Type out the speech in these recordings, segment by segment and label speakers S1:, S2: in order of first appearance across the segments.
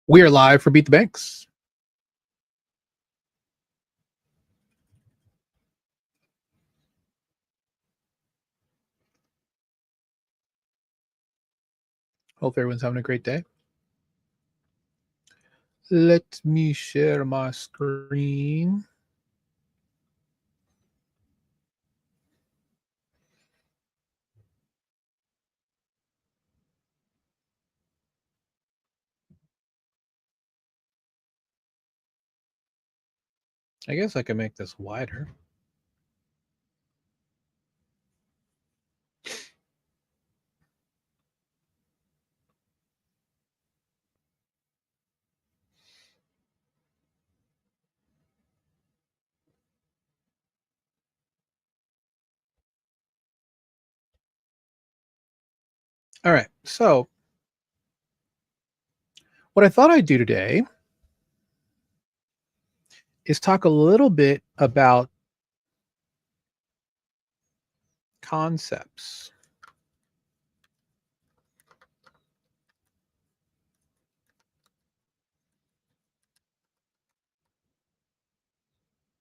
S1: We are live for Beat the Banks. Hope everyone's having a great day. Let me share my screen. I guess I can make this wider. All right. So, what I thought I'd do today is talk a little bit about concepts.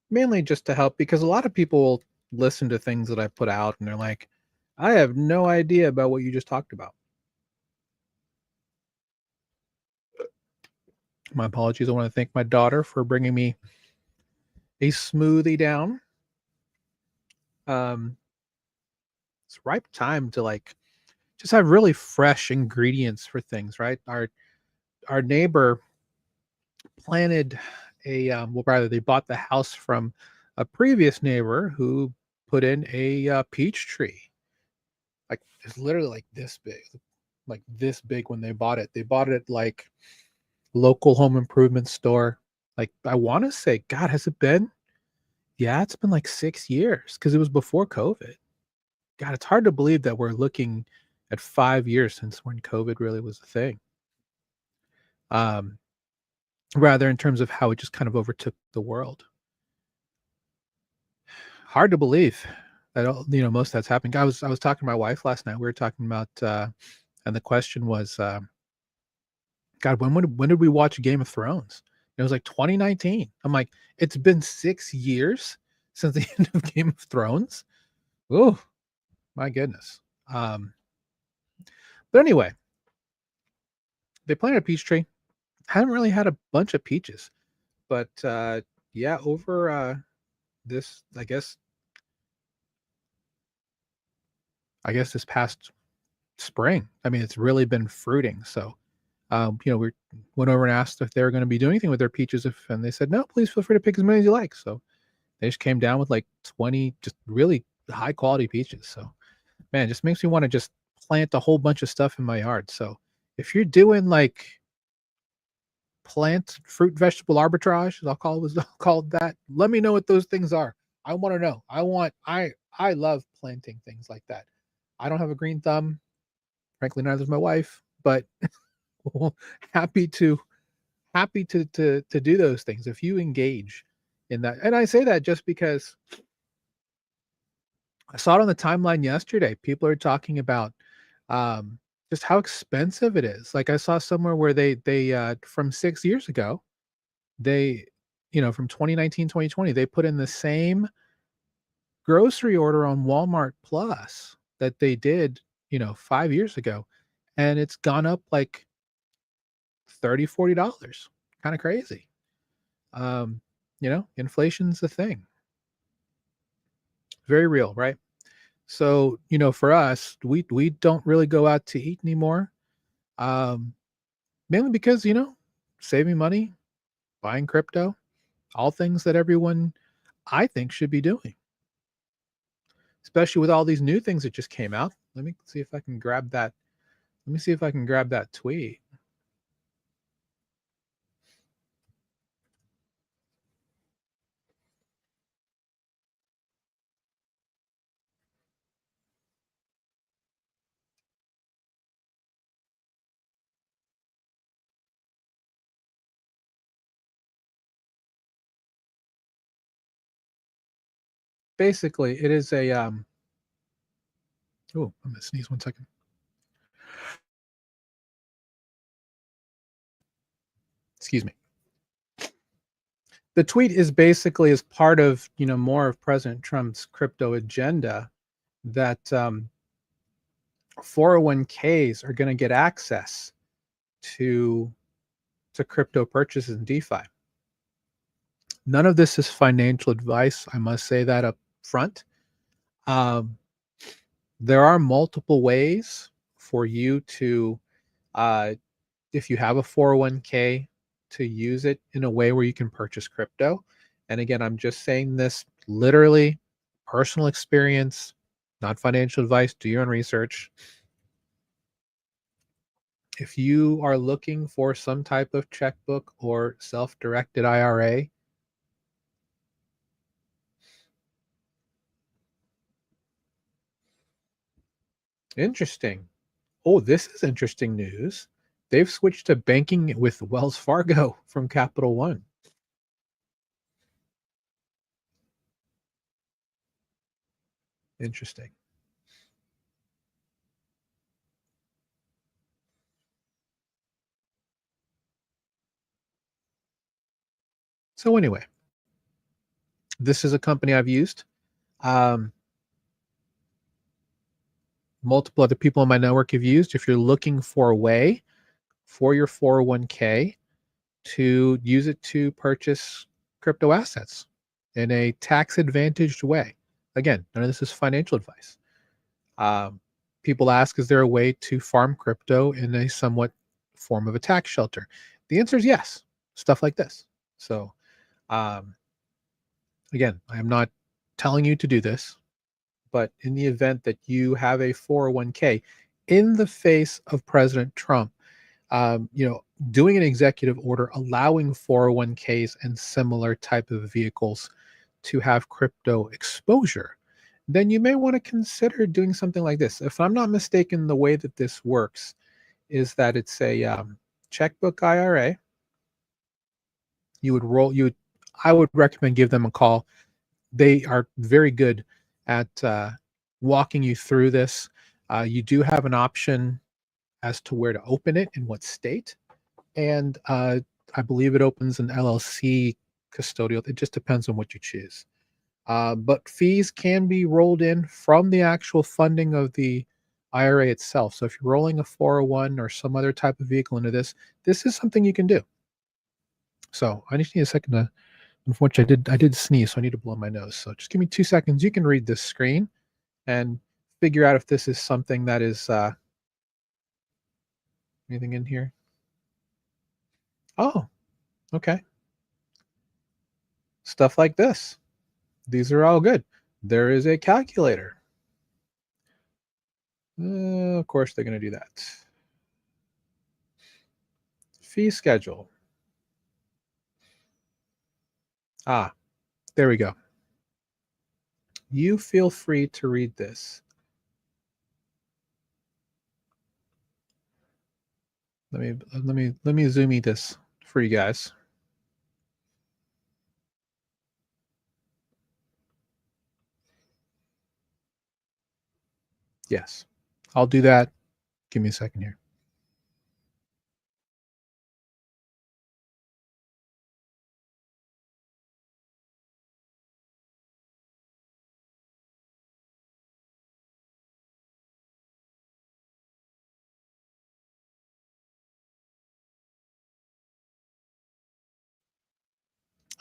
S1: Mainly just to help because a lot of people listen to things that I put out and they're like, I have no idea about what you just talked about. My apologies. I want to thank my daughter for bringing me a smoothie down. It's ripe time to just have really fresh ingredients for things, right? Our neighbor planted well, rather they bought the house from a previous neighbor who put in a peach tree. Like it's literally like this big when they bought it. They bought it at like local home improvement store. Like I want to say, God, has it been? Yeah, it's been like 6 years because it was before COVID. God, it's hard to believe that we're looking at 5 years since when COVID really was a thing. Um, Rather in terms of how it just kind of overtook the world. Hard to believe that most of that's happening. I was talking to my wife last night. We were talking about and the question was, God, when did we watch Game of Thrones? It was like 2019. I'm like, it's been 6 years since the end of Game of Thrones. Oh my goodness. Um, but anyway, they planted a peach tree. Haven't really had a bunch of peaches, but yeah, over this, I guess this past spring. I mean, it's really been fruiting. So, we went over and asked if they were going to be doing anything with their peaches, and they said no. Please feel free to pick as many as you like. So they just came down with like 20 just really high quality peaches. So man, it just makes me want to just plant a whole bunch of stuff in my yard. So if you're doing like plant fruit vegetable arbitrage, I'll call it that. Let me know what those things are. I want to know. I love planting things like that. I don't have a green thumb. Frankly, neither does my wife, but happy to happy to do those things if you engage in that. And I say that just because I saw it on the timeline yesterday. People are talking about um, just how expensive it is. Like I saw somewhere where they from 6 years ago, they from 2019 2020 they put in the same grocery order on Walmart Plus that they did 5 years ago, and it's gone up like 30 $40. Kind of crazy. um Inflation's the thing, very real, right? So for us, we don't really go out to eat anymore, um mainly because saving money, buying crypto, all things that everyone I think should be doing, especially with all these new things that just came out. Let me see if I can grab that. Let me see if I can grab that tweet. Basically, it is a oh, I'm gonna sneeze 1 second. Excuse me. The tweet is basically as part of, more of President Trump's crypto agenda that 401ks are going to get access to crypto purchases and DeFi. None of this is financial advice. I must say that up front. Um, there are multiple ways for you to, uh, if you have a 401k, to use it in a way where you can purchase crypto. And again, I'm just saying this literally personal experience, not financial advice. Do your own research. If you are looking for some type of checkbook or self-directed IRA, interesting. Oh, this is interesting news. They've switched to banking with Wells Fargo from Capital One. Interesting. So anyway, this is a company I've used. Um, Multiple other people in my network have used. If you're looking for a way for your 401k to use it to purchase crypto assets in a tax advantaged way. Again, none of this is financial advice. Um, People ask, is there a way to farm crypto in a somewhat form of a tax shelter? The answer is yes, stuff like this. So, um, again, I am not telling you to do this, but in the event that you have a 401k in the face of President Trump, um, you know, doing an executive order allowing 401ks and similar type of vehicles to have crypto exposure, then you may want to consider doing something like this. If I'm not mistaken, the way that this works is that it's a checkbook IRA. You would roll. I would recommend give them a call. They are very good at walking you through this. You do have an option as to where to open it in what state, and I believe it opens an LLC custodial. It just depends on what you choose. But fees can be rolled in from the actual funding of the IRA itself. So if you're rolling a 401 or some other type of vehicle into this is something you can do. So I just need a second to, unfortunately, I did sneeze, so I need to blow my nose. So just give me 2 seconds. You can read this screen and figure out if this is something that is anything in here. Oh, okay. Stuff like this. These are all good. There is a calculator. Of course, they're going to do that. Fee schedule. Ah, there we go. You feel free to read this. Let me zoom this for you guys. Yes, I'll do that. Give me a second here.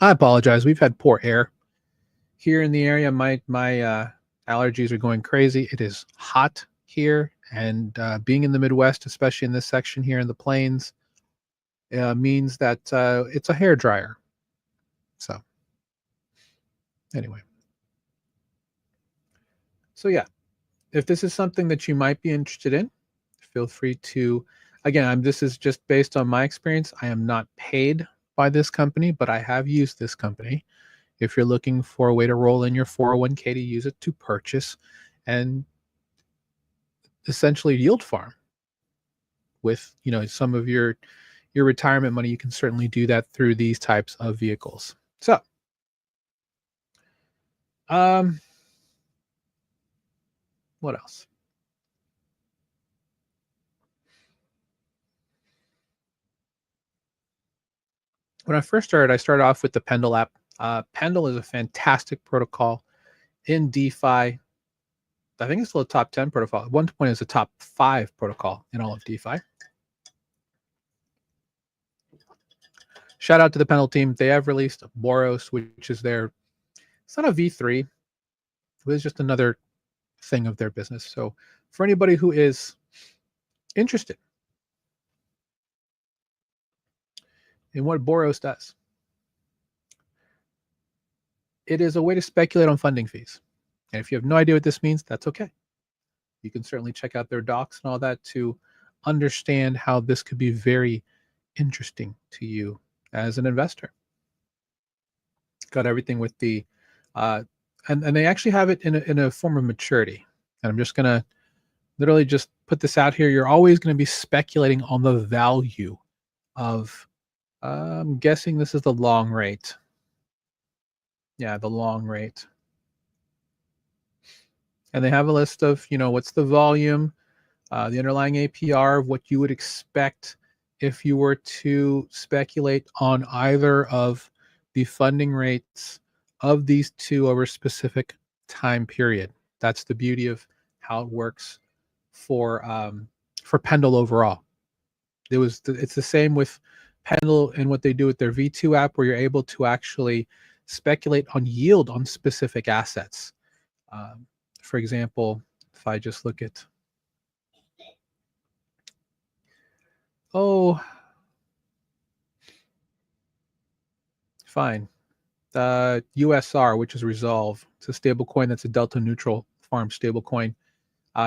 S1: I apologize. We've had poor air here in the area. My allergies are going crazy. It is hot here, and being in the Midwest, especially in this section here in the plains, means that it's a hair dryer. So anyway, so yeah, if this is something that you might be interested in, feel free to. Again, this is just based on my experience. I am not paid by this company, but I have used this company. If you're looking for a way to roll in your 401k to use it to purchase and essentially yield farm with, some of your retirement money, you can certainly do that through these types of vehicles. So, um, what else? When I first I started off with the Pendle app. Pendle is a fantastic protocol in DeFi. I think it's still a top 10 protocol. At one point, it's a top 5 protocol in all of DeFi. Shout out to the Pendle team. They have released Boros, which is it's not a V3, but it's just another thing of their business. So for anybody who is interested in what Boros does, it is a way to speculate on funding fees. And if you have no idea what this means, that's okay. You can certainly check out their docs and all that to understand how this could be very interesting to you as an investor. Got everything with the and they actually have it in a form of maturity. And I'm just gonna literally just put this out here. You're always going to be speculating on the value of I'm guessing this is the long rate. Yeah, the long rate. And they have a list of, what's the volume, the underlying APR of what you would expect if you were to speculate on either of the funding rates of these two over a specific time period. That's the beauty of how it works for Pendle overall. It's the same with Pendle and what they do with their V2 app, where you're able to actually speculate on yield on specific assets. For example, if I just look at, fine, USR, which is Resolve. It's a stable coin that's a delta neutral farm stable coin.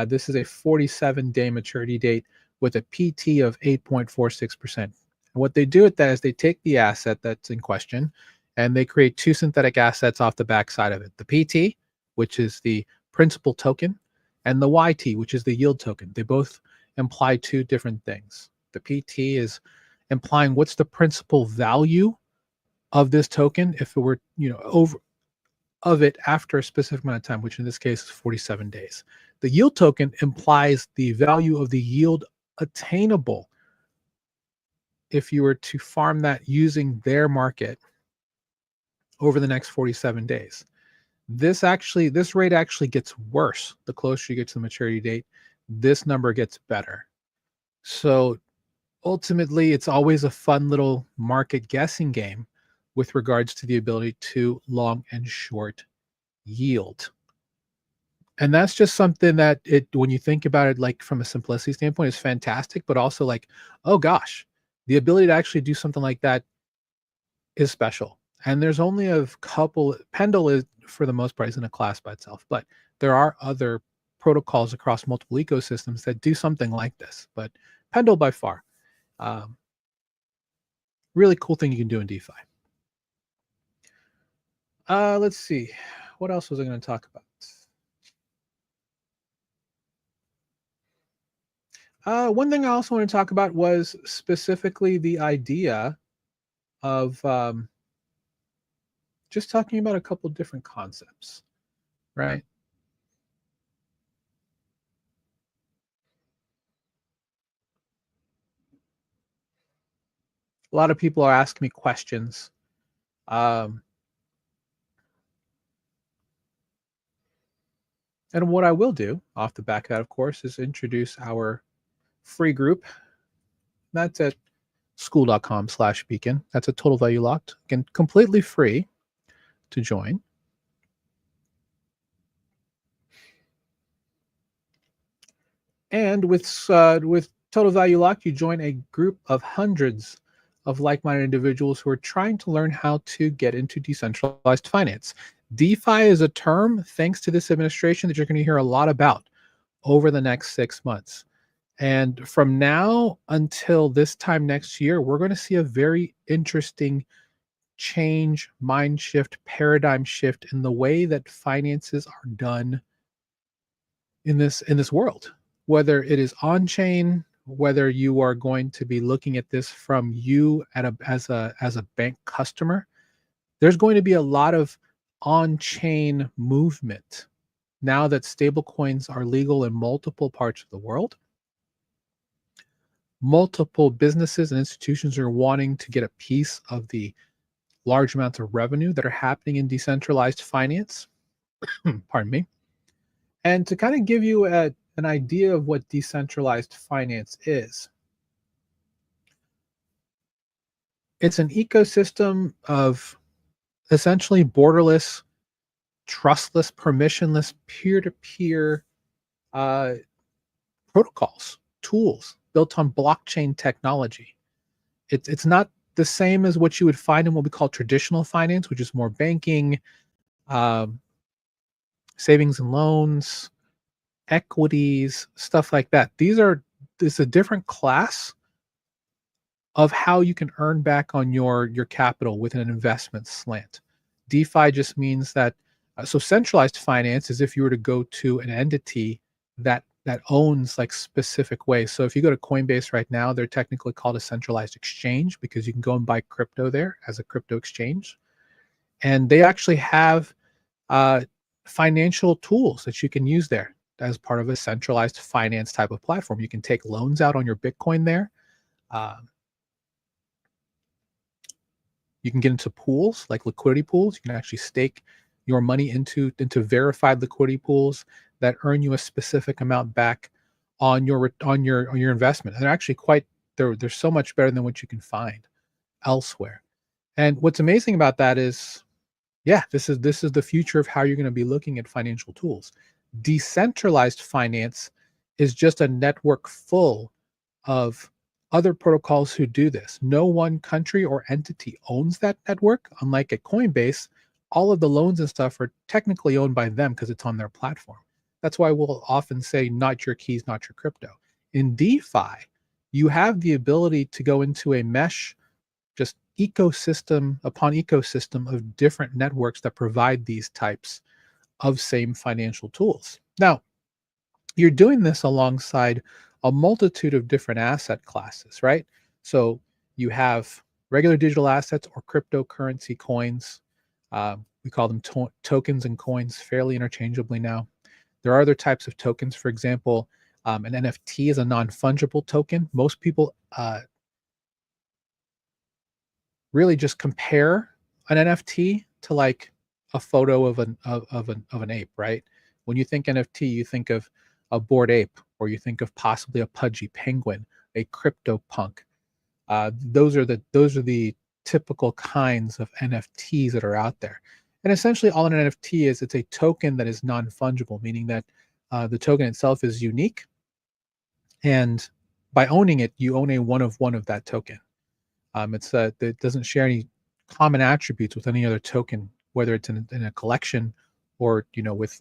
S1: This is a 47-day maturity date with a PT of 8.46%. And what they do with that is they take the asset that's in question and they create two synthetic assets off the backside of it. The PT, which is the principal token, and the YT, which is the yield token. They both imply two different things. The PT is implying what's the principal value of this token if it were, over of it after a specific amount of time, which in this case is 47 days. The yield token implies the value of the yield attainable if you were to farm that using their market over the next 47 days. This rate actually gets worse the closer you get to the maturity date. This number gets better. So ultimately, it's always a fun little market guessing game with regards to the ability to long and short yield. And that's just something that when you think about it, like from a simplicity standpoint, is fantastic, but also like, oh gosh, the ability to actually do something like that is special. And there's only a couple. Pendle is, for the most part, in a class by itself, but there are other protocols across multiple ecosystems that do something like this. But Pendle, by far, really cool thing you can do in DeFi. Let's see, what else was I going to talk about? One thing I also want to talk about was specifically the idea of just talking about a couple different concepts, right? A lot of people are asking me questions. And what I will do off the back of that, of course, is introduce our free group. That's at school.com/beacon. That's a total value locked. Again, completely free to join. And with Total Value Locked, you join a group of hundreds of like-minded individuals who are trying to learn how to get into decentralized finance. DeFi is a term, thanks to this administration, that you're going to hear a lot about over the next 6 months. And from now until this time next year, we're going to see a very interesting change, mind shift, paradigm shift in the way that finances are done in this world. Whether it is on chain, whether you are going to be looking at this from you as a bank customer, there's going to be a lot of on-chain movement now that stablecoins are legal in multiple parts of the world. multiple businesses and institutions are wanting to get a piece of the large amounts of revenue that are happening in decentralized finance. Pardon me. And to kind of give you an idea of what decentralized finance is, it's an ecosystem of essentially borderless, trustless, permissionless, peer to peer protocols, tools built on blockchain technology. It's not the same as what you would find in what we call traditional finance, which is more banking, um, savings and loans, equities, stuff like that. It's a different class of how you can earn back on your capital with an investment slant. DeFi just means that so centralized finance is if you were to go to an entity that owns like specific ways. So if you go to Coinbase right now, they're technically called a centralized exchange because you can go and buy crypto there as a crypto exchange, and they actually have uh, financial tools that you can use there as part of a centralized finance type of platform. You can take loans out on your Bitcoin there. Um, You can get into pools like liquidity pools. You can actually stake your money into verified liquidity pools that earn you a specific amount back on your investment. And they're actually they're so much better than what you can find elsewhere. And what's amazing about that is, yeah, this is the future of how you're going to be looking at financial tools. Decentralized finance is just a network full of other protocols who do this. No one country or entity owns that network. Unlike at Coinbase, all of the loans and stuff are technically owned by them because it's on their platform. That's why we'll often say, not your keys, not your crypto. In DeFi, you have the ability to go into a mesh, just ecosystem upon ecosystem of different networks that provide these types of same financial tools. Now, you're doing this alongside a multitude of different asset classes, right? So you have regular digital assets or cryptocurrency coins. We call them tokens and coins fairly interchangeably now. There are other types of tokens. For example, an NFT is a non-fungible token. Most people really just compare an NFT to like a photo of an ape, right? When you think NFT, you think of a bored ape, or you think of possibly a pudgy penguin, a crypto punk. Those are the typical kinds of NFTs that are out there. And essentially, all an NFT is, it's a token that is non-fungible, meaning that the token itself is unique, and by owning it, you own a one of that token. It doesn't share any common attributes with any other token, whether it's in a collection or with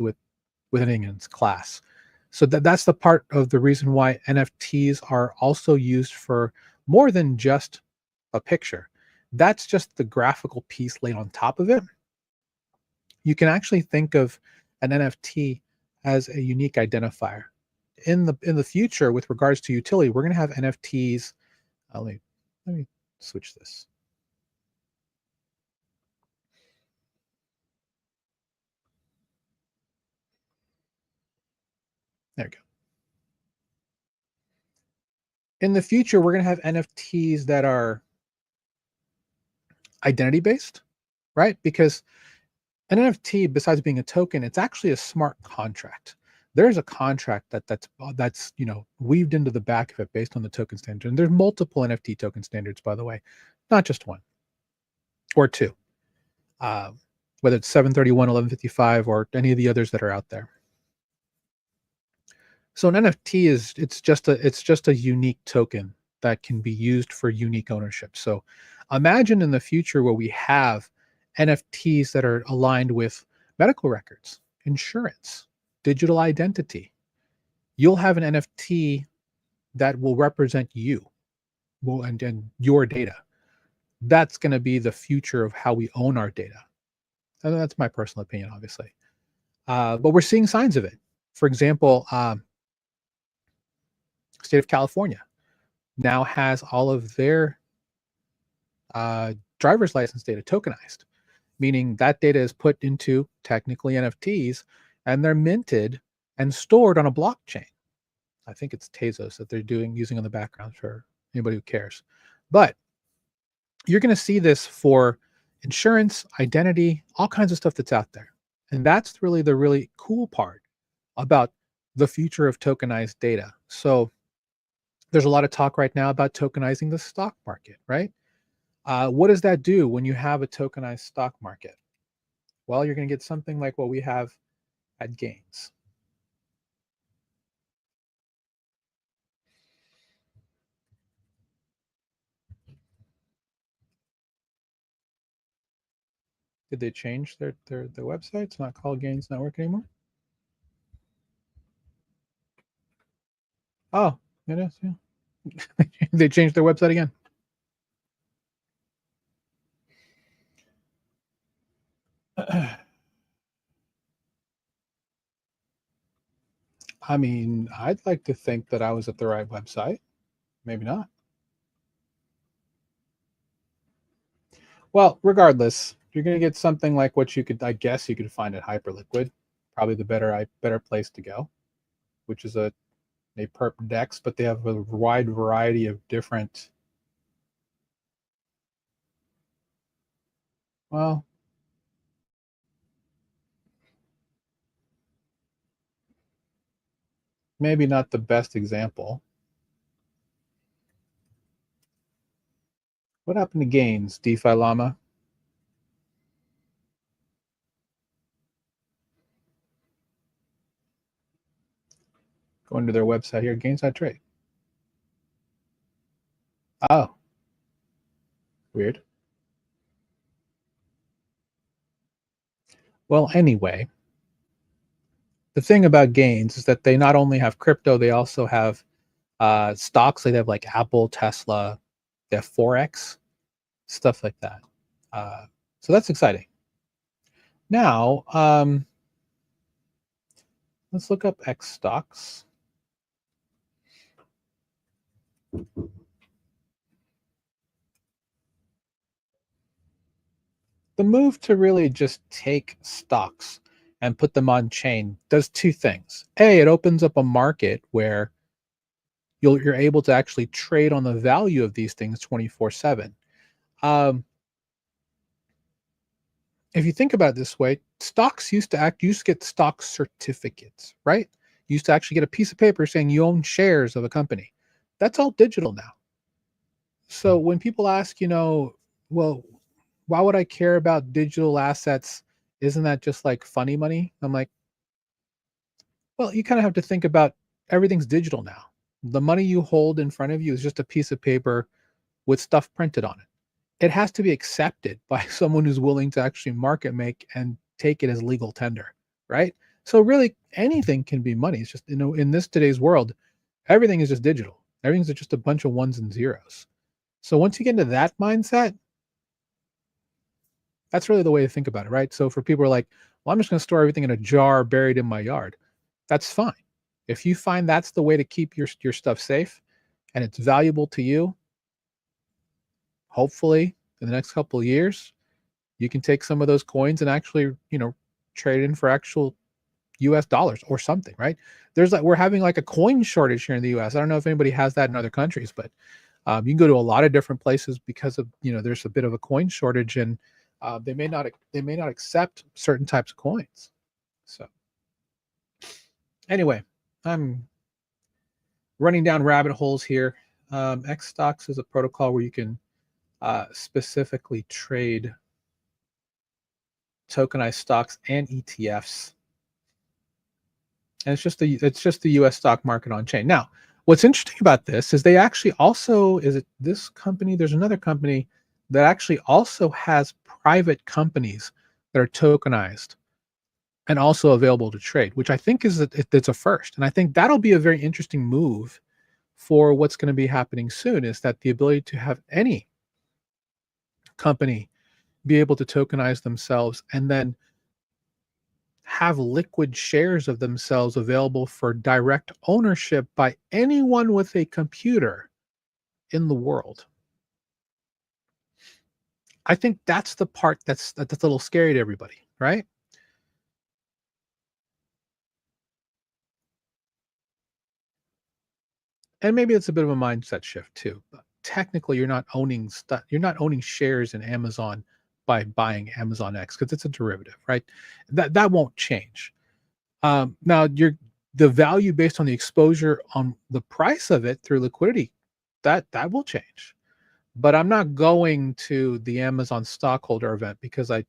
S1: anything in its class. So that's the part of the reason why NFTs are also used for more than just a picture. That's just the graphical piece laid on top of it. You can actually think of an NFT as a unique identifier. In the future, with regards to utility, we're going to have NFTs. Let me switch this. There we go. In the future, we're going to have NFTs that are identity based, right? Because an NFT, besides being a token, it's actually a smart contract. There's a contract that's weaved into the back of it based on the token standard. And there's multiple NFT token standards, by the way, not just one or two, uh, whether it's 731, 1155, or any of the others that are out there. So an NFT it's just a unique token that can be used for unique ownership. So imagine in the future where we have NFTs that are aligned with medical records, insurance, digital identity. You'll have an NFT that will represent you, and your data. That's going to be the future of how we own our data. And that's my personal opinion, obviously. But we're seeing signs of it. For example, state of California now has all of their driver's license data tokenized, meaning that data is put into technically NFTs, and they're minted and stored on a blockchain. I think it's Tezos that they're doing using in the background for anybody who cares. But you're going to see this for insurance, identity, all kinds of stuff that's out there. And that's really the really cool part about the future of tokenized data. So there's a lot of talk right now about tokenizing the stock market, right? What does that do when you have a tokenized stock market? Well, you're going to get something like what we have at Gains. Did they change their website? It's not called Gains Network anymore? Oh, it is, yeah. They changed their website again. I mean, I'd like to think that I was at the right website. Maybe not. Well, regardless, you're going to get something like what you could, I guess, you could find at Hyperliquid, probably the better place to go, which is a perp dex, but they have a wide variety of different. Well, maybe not the best example. What happened to Gains, DeFi Llama? Going to their website here, Gains I Trade. Oh, weird. Well, anyway, the thing about Gains is that they not only have crypto, they also have stocks. They have like Apple, Tesla, they have Forex, stuff like that. So that's exciting. Now, let's look up X stocks. The move to really just take stocks and put them on chain does two things. A, it opens up a market where you're able to actually trade on the value of these things 24/7. Um, if you think about it this way, stocks used to get stock certificates, right? You used to actually get a piece of paper saying you own shares of a company. That's all digital now. So when people ask, well, why would I care about digital assets? Isn't that just like funny money? I'm like, well, you kind of have to think about everything's digital now. The money you hold in front of you is just a piece of paper with stuff printed on it. It has to be accepted by someone who's willing to actually market make and take it as legal tender, right? So really anything can be money. It's just, in this today's world, everything is just digital. Everything's just a bunch of ones and zeros. So once you get into that mindset, that's really the way to think about it, right? So for people who are like, well, I'm just going to store everything in a jar buried in my yard. That's fine. If you find that's the way to keep your stuff safe and it's valuable to you, hopefully in the next couple of years, you can take some of those coins and actually, trade in for actual US dollars or something, right? We're having like a coin shortage here in the US. I don't know if anybody has that in other countries, but you can go to a lot of different places because of, there's a bit of a coin shortage, and they may not accept certain types of coins. So anyway, I'm running down rabbit holes here. X stocks is a protocol where you can specifically trade tokenized stocks and ETFs, and it's just the U.S. stock market on chain. Now, what's interesting about this is they actually also is it this company. There's another company that actually also has private companies that are tokenized and also available to trade, which I think it's a first, and I think that'll be a very interesting move for what's going to be happening soon. Is that the ability to have any company be able to tokenize themselves and then have liquid shares of themselves available for direct ownership by anyone with a computer in the world. I think that's the part that's a little scary to everybody, right? And maybe it's a bit of a mindset shift too. But technically, you're not owning shares in Amazon by buying Amazon X because it's a derivative, right? That won't change. Now, the value based on the exposure on the price of it through liquidity, that will change. But I'm not going to the Amazon stockholder event because I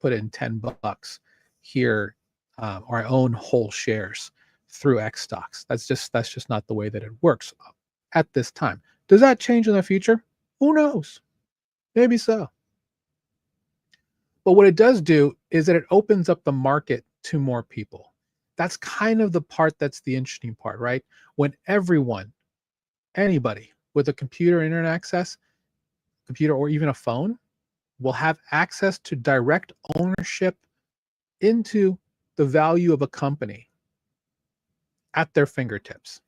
S1: put in $10 here, or I own whole shares through X stocks. That's just not the way that it works at this time. Does that change in the future? Who knows? Maybe so. But what it does do is that it opens up the market to more people. That's kind of the part that's the interesting part, right? When everyone, anybody with a computer, internet access, computer, or even a phone will have access to direct ownership into the value of a company at their fingertips.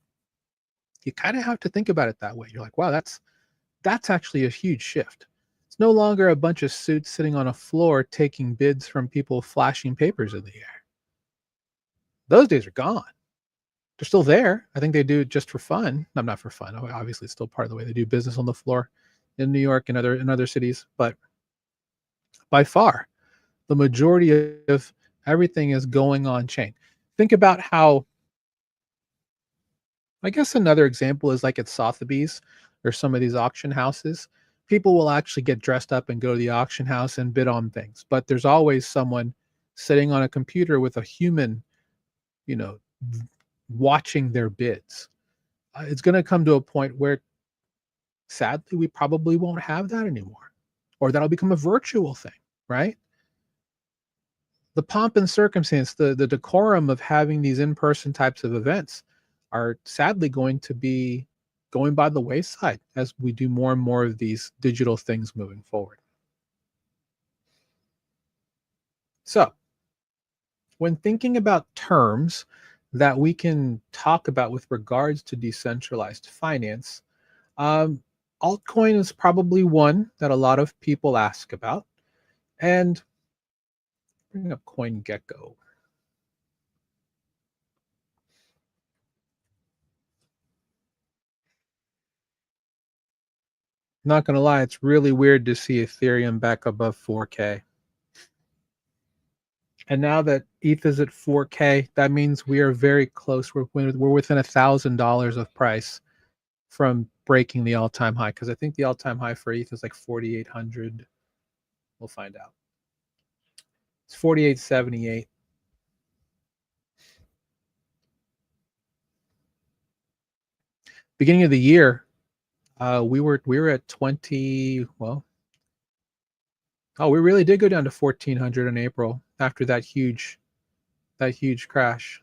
S1: You kind of have to think about it that way. You're like, wow, that's actually a huge shift. It's no longer a bunch of suits sitting on a floor taking bids from people flashing papers in the air. Those days are gone. They're still there. I think they do it just for fun. No, not for fun. Obviously, it's still part of the way they do business on the floor in New York and other cities. But by far, the majority of everything is going on chain. Think about how, I guess another example is like at Sotheby's or some of these auction houses. People will actually get dressed up and go to the auction house and bid on things, but there's always someone sitting on a computer with a human, you know, watching their bids. It's going to come to a point where sadly we probably won't have that anymore, or that'll become a virtual thing, right? The pomp and circumstance, the decorum of having these in-person types of events are sadly going to be going by the wayside as we do more and more of these digital things moving forward. So, when thinking about terms that we can talk about with regards to decentralized finance, um, altcoin is probably one that a lot of people ask about. And bring up CoinGecko. Not gonna lie, it's really weird to see Ethereum back above 4K. And now that ETH is at 4K, that means we are very close. We're within $1,000 of price from breaking the all-time high, because I think the all-time high for ETH is like 4,800. We'll find out. It's 4,878. Beginning of the year, we were at 20. Well, oh, we really did go down to 1,400 in April after that huge crash.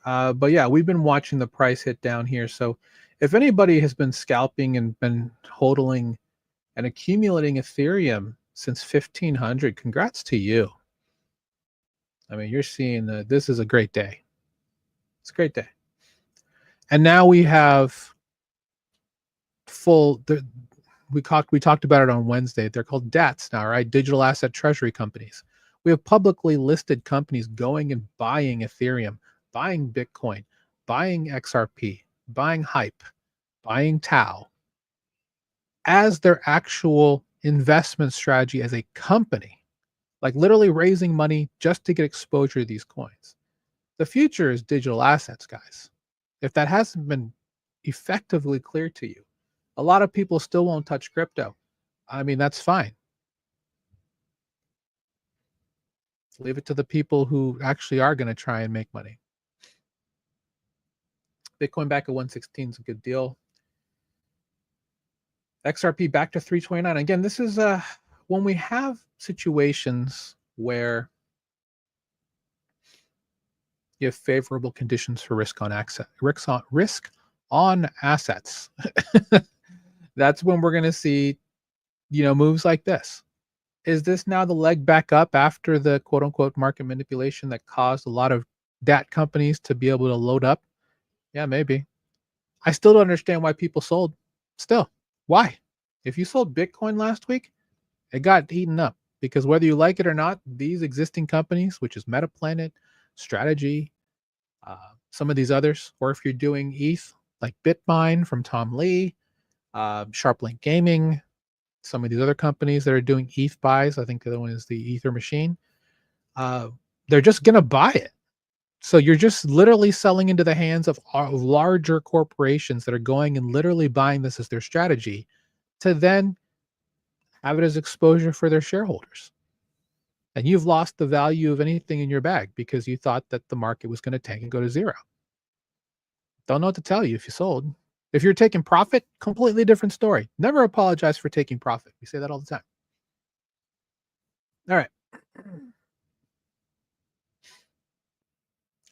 S1: But yeah, we've been watching the price hit down here. So if anybody has been scalping and been hodling and accumulating Ethereum since 1,500, congrats to you. I mean, you're seeing this is a great day. It's a great day. And now we have full. We talked about it on Wednesday. They're called DATs now, right? Digital asset treasury companies. We have publicly listed companies going and buying Ethereum, buying Bitcoin, buying XRP, buying Hype, buying Tau as their actual investment strategy as a company, like literally raising money just to get exposure to these coins. The future is digital assets, guys. If that hasn't been effectively clear to you, a lot of people still won't touch crypto. I mean, that's fine. Leave it to the people who actually are going to try and make money. Bitcoin back at 116 is a good deal. XRP back to 329. Again, this is when we have situations where you have favorable conditions for risk on assets. That's when we're going to see, moves like this. Is this now the leg back up after the quote unquote market manipulation that caused a lot of DAT companies to be able to load up? Yeah, maybe. I still don't understand why people sold. Still, why? If you sold Bitcoin last week, it got eaten up because whether you like it or not, these existing companies, which is Metaplanet, Strategy, some of these others, or if you're doing ETH, like Bitmine from Tom Lee, Sharplink Gaming, some of these other companies that are doing ETH buys. I think the other one is the Ether Machine. They're just going to buy it. So you're just literally selling into the hands of larger corporations that are going and literally buying this as their strategy to then have it as exposure for their shareholders. And you've lost the value of anything in your bag because you thought that the market was going to tank and go to zero. Don't know what to tell you if you sold. If you're taking profit, completely different story. Never apologize for taking profit. We say that all the time. All right.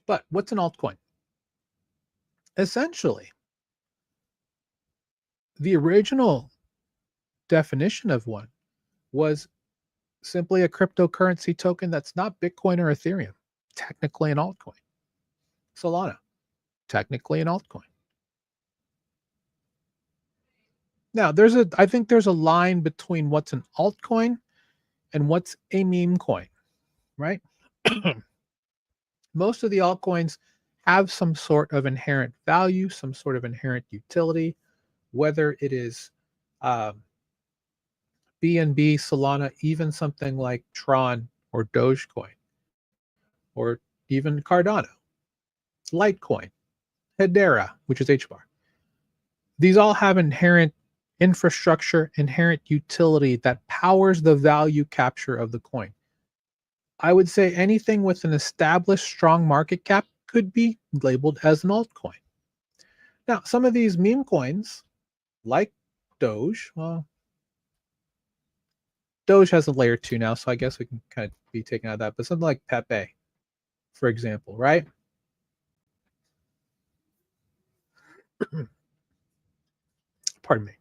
S1: But what's an altcoin? Essentially, the original definition of one was simply a cryptocurrency token that's not Bitcoin or Ethereum, technically an altcoin. Solana, technically an altcoin. Now, I think there's a line between what's an altcoin and what's a meme coin, right? Most of the altcoins have some sort of inherent value, some sort of inherent utility, whether it is BNB, Solana, even something like Tron or Dogecoin, or even Cardano, Litecoin, Hedera, which is HBAR. These all have inherent infrastructure, inherent utility that powers the value capture of the coin. I would say anything with an established strong market cap could be labeled as an altcoin. Now, some of these meme coins, like Doge, well, Doge has a layer 2 now, so I guess we can kind of be taken out of that. But something like Pepe, for example, right? Pardon me.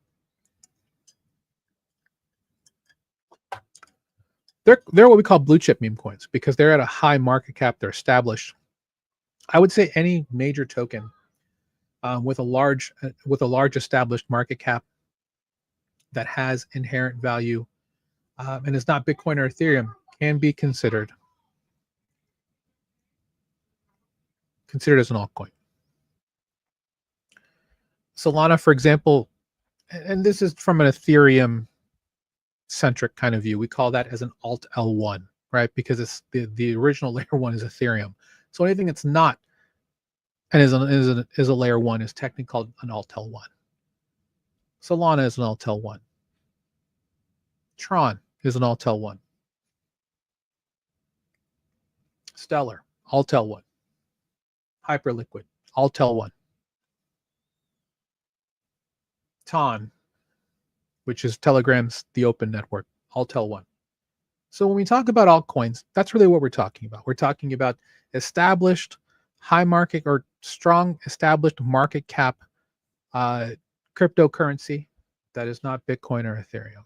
S1: They're what we call blue chip meme coins because they're at a high market cap. They're established. I would say any major token with a large established market cap that has inherent value and is not Bitcoin or Ethereum can be considered as an altcoin. Solana, for example, and this is from an Ethereum centric kind of view. We call that as an alt L1, right? Because it's the original layer 1 is Ethereum. So anything that's not and is a layer 1 is technically called an alt L1. Solana is an alt L1. Tron is an alt L1. Stellar, alt L1. Hyperliquid, alt L1. Ton, which is Telegram's the open network, alt L1. So when we talk about altcoins, that's really what we're talking about. We're talking about established high market or strong established market cap cryptocurrency that is not Bitcoin or Ethereum.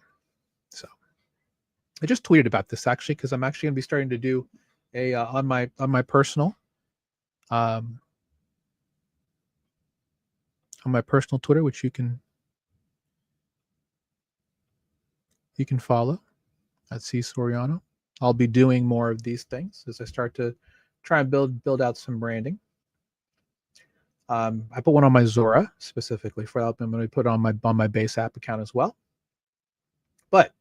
S1: So I just tweeted about this actually because I'm actually going to be starting to do a on my personal on my personal Twitter, which you can follow at C Soriano. I'll be doing more of these things as I start to try and build out some branding. I put one on my Zora specifically for that. I'm going to put it on my base app account as well. But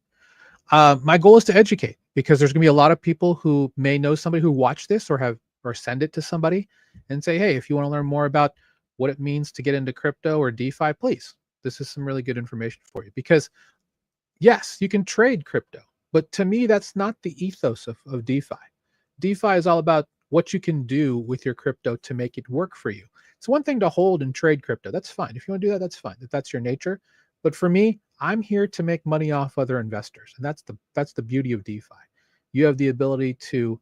S1: my goal is to educate because there's going to be a lot of people who may know somebody who watched this or send it to somebody and say, hey, if you want to learn more about what it means to get into crypto or DeFi, please, this is some really good information for you. Because yes, you can trade crypto, but to me, that's not the ethos of DeFi. DeFi is all about what you can do with your crypto to make it work for you. It's one thing to hold and trade crypto. That's fine. If you want to do that, that's fine. If that's your nature. But for me, I'm here to make money off other investors. And that's the beauty of DeFi. You have the ability to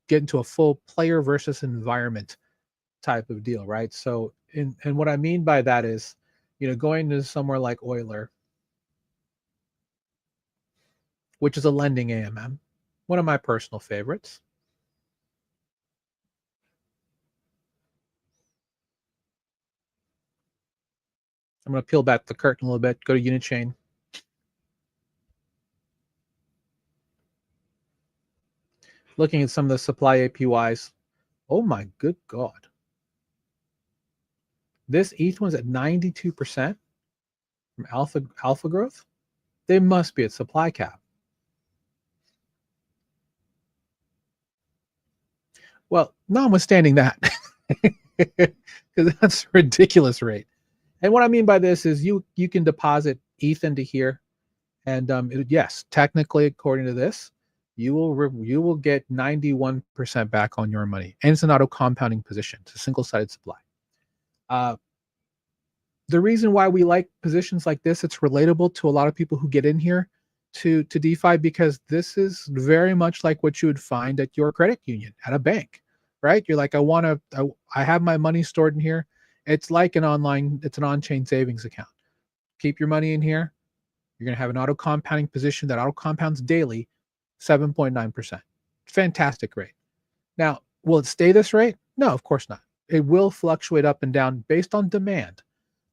S1: get into a full player versus environment type of deal, right? So, and what I mean by that is, going to somewhere like Euler, which is a lending AMM, one of my personal favorites. I'm going to peel back the curtain a little bit, go to Unichain. Looking at some of the supply APYs. Oh my good God. This ETH one's at 92% from alpha growth. They must be at supply cap. Well, notwithstanding that, because that's a ridiculous rate. And what I mean by this is you can deposit ETH into here, and yes, technically, according to this, you will get 91% back on your money, and it's an auto compounding position. It's a single sided supply. The reason why we like positions like this, it's relatable to a lot of people who get in here to DeFi, because this is very much like what you would find at your credit union, at a bank, right? You're like, I have my money stored in here. It's like it's an on-chain savings account. Keep your money in here. You're going to have an auto compounding position that auto compounds daily, 7.9%. Fantastic rate. Now, will it stay this rate? No, of course not. It will fluctuate up and down based on demand.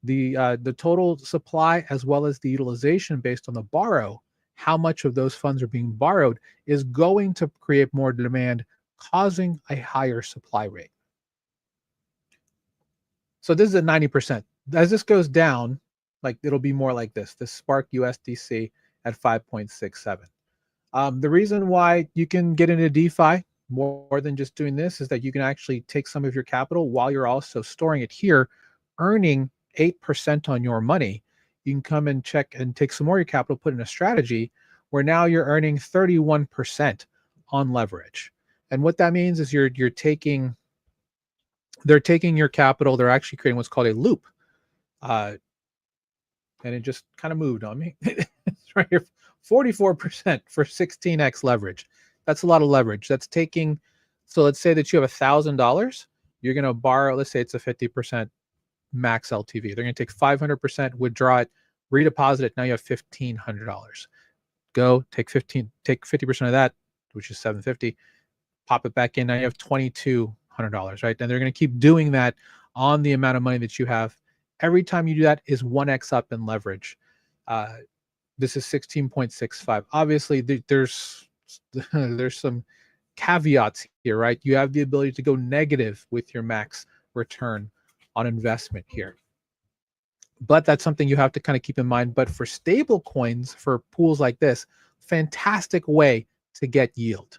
S1: The total supply as well as the utilization based on the borrow, how much of those funds are being borrowed, is going to create more demand, causing a higher supply rate. So this is at 90%. As this goes down, like it'll be more like this Spark USDC at 5.67. The reason why you can get into DeFi more than just doing this is that you can actually take some of your capital while you're also storing it here, earning 8% on your money. You can come and check and take some more of your capital, put in a strategy where now you're earning 31% on leverage. And what that means is they're taking your capital, they're actually creating what's called a loop. And it just kind of moved on me. It's right here, 44% for 16x leverage. That's a lot of leverage. That's taking, so let's say that you have $1,000, you're going to borrow, let's say it's a 50% max LTV. They're going to take 500%, withdraw it, redeposit it. Now you have $1,500. Go take 50% of that, which is $750. Pop it back in. Now you have $2,200, right? And they're going to keep doing that on the amount of money that you have. Every time you do that is 1x up in leverage. This is 16.65. Obviously, there's some caveats here, right? You have the ability to go negative with your max return on investment here. But that's something you have to kind of keep in mind. But for stable coins, for pools like this, fantastic way to get yield.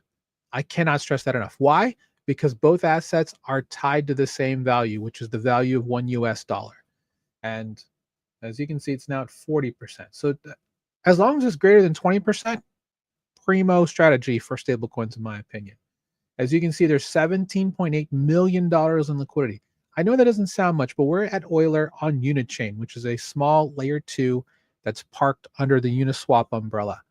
S1: I cannot stress that enough. Why? Because both assets are tied to the same value, which is the value of $1. And as you can see, it's now at 40%. So as long as it's greater than 20%, primo strategy for stable coins, in my opinion. As you can see, there's $17.8 million in liquidity. I know that doesn't sound much, but we're at Euler on Unichain, which is a small layer 2 that's parked under the Uniswap umbrella.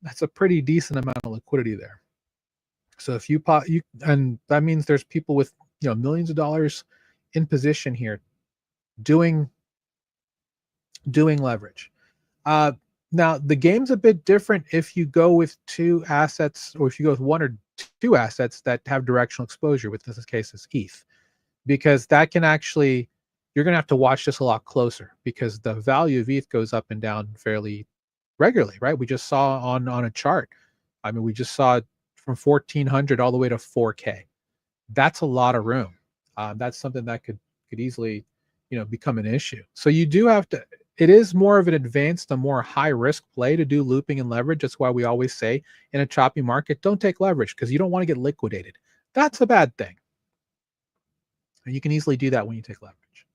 S1: That's a pretty decent amount of liquidity there. So if and that means there's people with millions of dollars in position here doing leverage. Now the game's a bit different if you go with two assets, or if you go with one or two assets that have directional exposure, with this case is ETH, because that can actually, you're going to have to watch this a lot closer, because the value of ETH goes up and down fairly regularly, right? We just saw on a chart. I mean, we just saw it from 1,400 all the way to 4K. That's a lot of room. That's something that could easily, become an issue. So you do have to. It is more of an advanced, a more high risk play to do looping and leverage. That's why we always say in a choppy market, don't take leverage, because you don't want to get liquidated. That's a bad thing. And you can easily do that when you take leverage.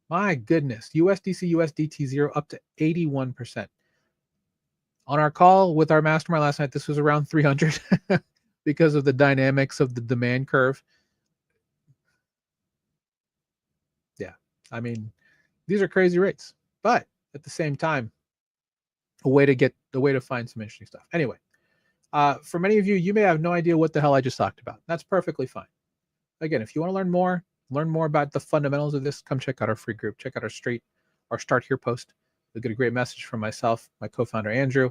S1: My goodness, USDC, USDT 0 up to 81%. On our call with our mastermind last night, this was around 300 because of the dynamics of the demand curve. Yeah, I mean, these are crazy rates, but at the same time, a way to find some interesting stuff. Anyway, for many of you, you may have no idea what the hell I just talked about. That's perfectly fine. Again, if you want to learn more about the fundamentals of this, come check out our free group. Check out our Start Here post. You'll get a great message from myself, my co-founder Andrew.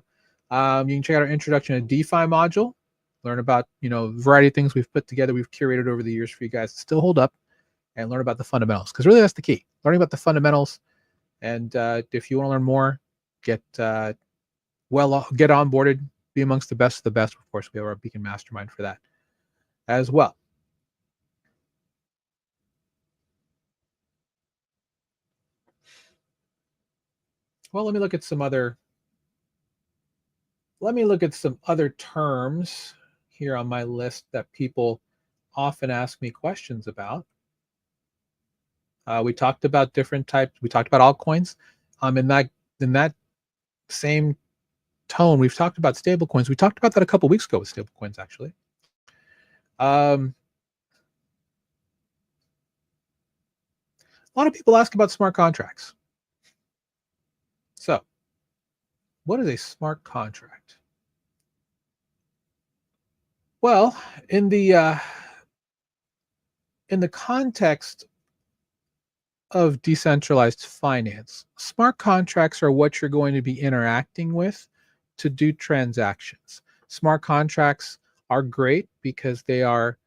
S1: You can check out our Introduction to DeFi module. Learn about a variety of things we've put together, we've curated over the years for you guys to still hold up, and learn about the fundamentals, because really that's the key. Learning about the fundamentals. And if you want to learn more, get onboarded, be amongst the best of the best. Of course, we have our Beacon Mastermind for that as well. Well, let me look at some other. Let me look at some other terms here on my list that people often ask me questions about. We talked about different types. We talked about altcoins. In that same tone, we've talked about stablecoins. We talked about that a couple weeks ago with stablecoins, actually. Um, a lot of people ask about smart contracts. So, what is a smart contract? Well, in the context of decentralized finance, smart contracts are what you're going to be interacting with to do transactions. Smart contracts are great because they are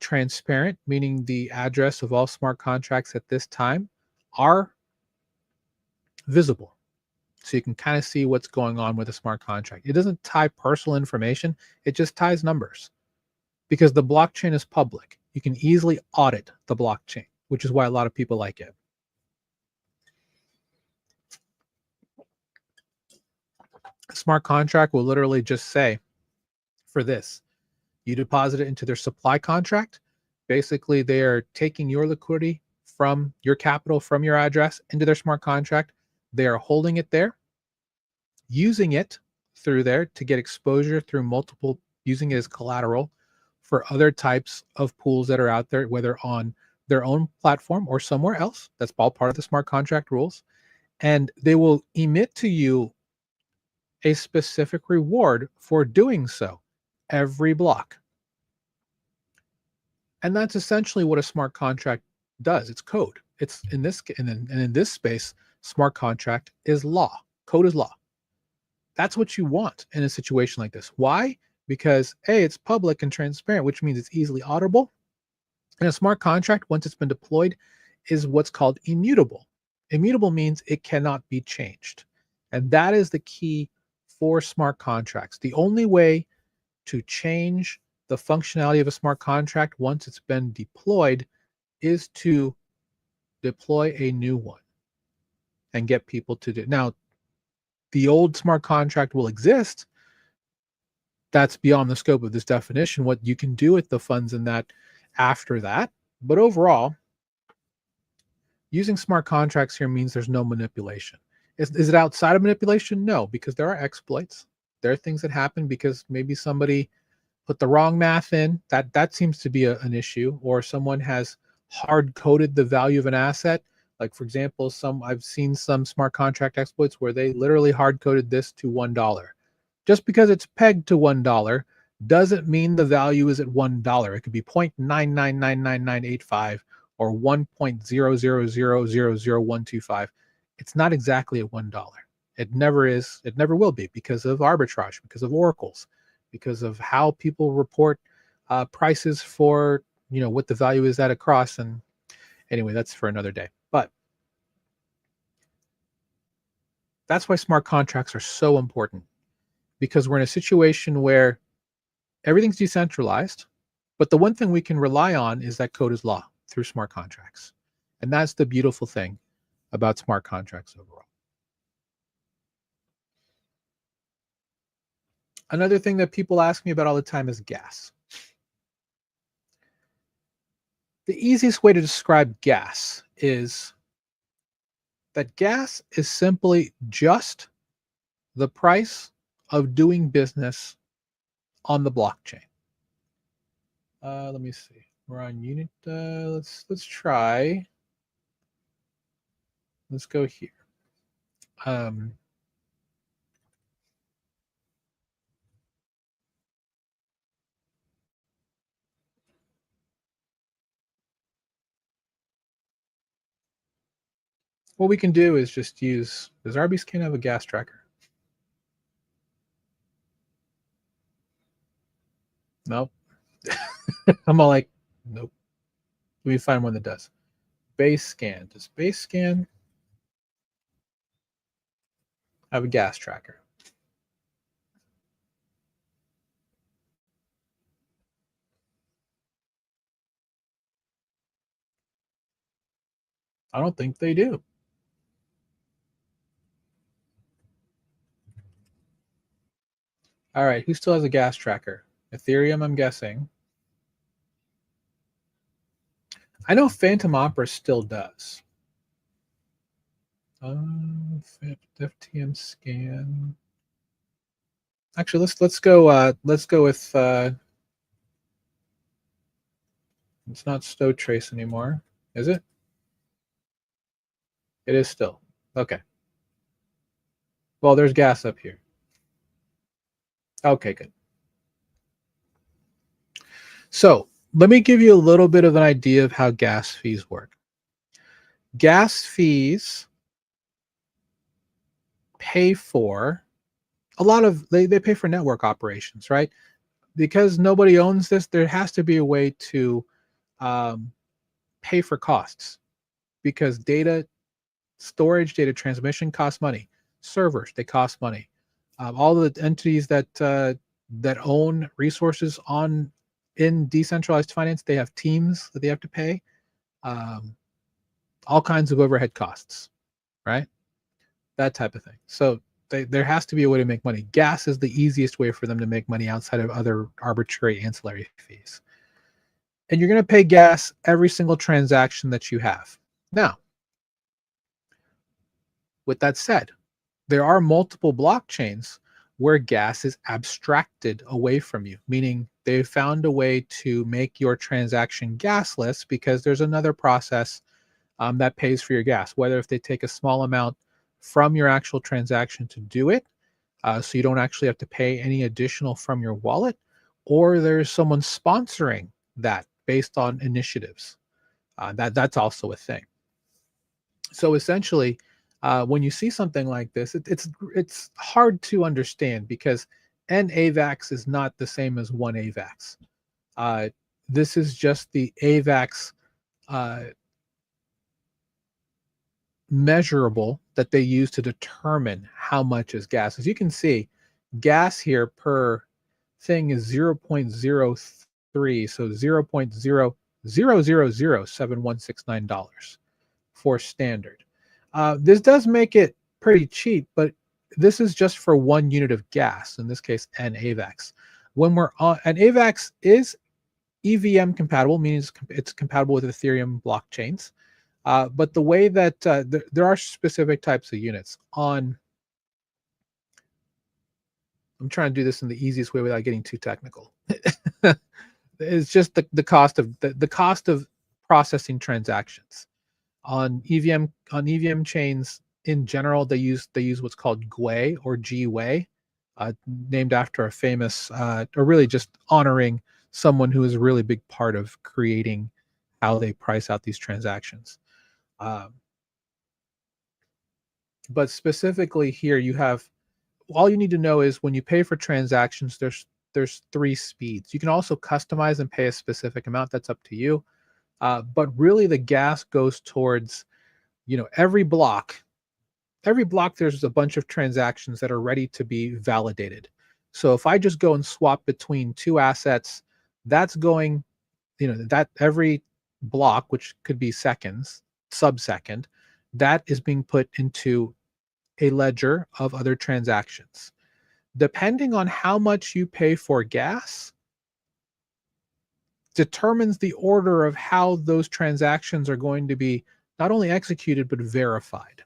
S1: transparent, meaning the address of all smart contracts at this time are visible. So you can kind of see what's going on with a smart contract. It doesn't tie personal information, it just ties numbers because the blockchain is public. You can easily audit the blockchain, which is why a lot of people like it. A smart contract will literally just say for this, you deposit it into their supply contract. Basically, they are taking your liquidity from your capital, from your address into their smart contract. They are holding it there, using it through there to get exposure through multiple, using it as collateral for other types of pools that are out there, whether on their own platform or somewhere else. That's all part of the smart contract rules. And they will emit to you a specific reward for doing so every block. And that's essentially what a smart contract does. It's code. It's in this and in this space, smart contract is law. Code is law. That's what you want in a situation like this. Why? Because A, it's public and transparent, which means it's easily auditable. And a smart contract, once it's been deployed, is what's called immutable. Immutable means it cannot be changed. And that is the key for smart contracts. The only way to change the functionality of a smart contract once it's been deployed is to deploy a new one and get people to do. Now, the old smart contract will exist. That's beyond the scope of this definition, what you can do with the funds in that after that. But overall, using smart contracts here means there's no manipulation. Is it outside of manipulation? No, because there are exploits. There are things that happen because maybe somebody put the wrong math in. That seems to be an issue, or someone has hard coded the value of an asset. Like for example, I've seen some smart contract exploits where they literally hard coded this to $1. Just because it's pegged to $1 doesn't mean the value is at $1. It could be 0.9999985 or 1.000000125. It's not exactly at $1. It never is. It never will be because of arbitrage, because of oracles, because of how people report prices for what the value is at across. And anyway, that's for another day. But that's why smart contracts are so important, because we're in a situation where everything's decentralized, but the one thing we can rely on is that code is law through smart contracts. And that's the beautiful thing about smart contracts overall. Another thing that people ask me about all the time is gas. The easiest way to describe gas is that gas is simply just the price of doing business on the blockchain. Let me see. We're on unit. Let's try. Let's go here. Um, what we can do is just use. Does RBScan have a gas tracker? Nope. I'm all like, nope. Let me find one that does. Base scan. Does base scan have a gas tracker? I don't think they do. All right, who still has a gas tracker? Ethereum, I'm guessing. I know Phantom Opera still does. FTM scan. Actually, let's go with it's not Stow Trace anymore, is it? It is still. Okay. Well, there's gas up here. Okay, good. So let me give you a little bit of an idea of how gas fees work. Gas fees pay for a lot of they pay for network operations, right? Because nobody owns this, there has to be a way to um, pay for costs because data storage, data transmission costs money. Servers, they cost money. All the entities that own resources on in decentralized finance, they have teams that they have to pay. Um, all kinds of overhead costs, right? That type of thing. So there has to be a way to make money. Gas is the easiest way for them to make money outside of other arbitrary ancillary fees. And you're going to pay gas every single transaction that you have. Now, with that said, there are multiple blockchains where gas is abstracted away from you, meaning they've found a way to make your transaction gasless because there's another process that pays for your gas, whether if they take a small amount from your actual transaction to do it, so you don't actually have to pay any additional from your wallet, or there's someone sponsoring that based on initiatives. That's also a thing. So essentially, when you see something like this, it's hard to understand because n AVAX is not the same as one AVAX. Uh, this is just the AVAX uh, measurable that they use to determine how much is gas. As you can see, gas here per thing is 0.03, so 0.0000769 for standard. This does make it pretty cheap, but this is just for 1 unit of gas, in this case, an AVAX. When we're on, an AVAX is EVM compatible, meaning it's compatible with Ethereum blockchains. But the way that there are specific types of units on, I'm trying to do this in the easiest way without getting too technical. It's just the cost of the cost of processing transactions on EVM chains in general. They use what's called GWEI or GWEI, named after a famous, or really just honoring someone who is a really big part of creating how they price out these transactions. Um, but specifically here, you have all you need to know is when you pay for transactions, there's 3 speeds. You can also customize and pay a specific amount. That's up to you. But really, the gas goes towards every block. Every block, there's a bunch of transactions that are ready to be validated. So if I just go and swap between 2 assets, that's going, that every block, which could be seconds, sub-second, that is being put into a ledger of other transactions. Depending on how much you pay for gas, determines the order of how those transactions are going to be not only executed but verified.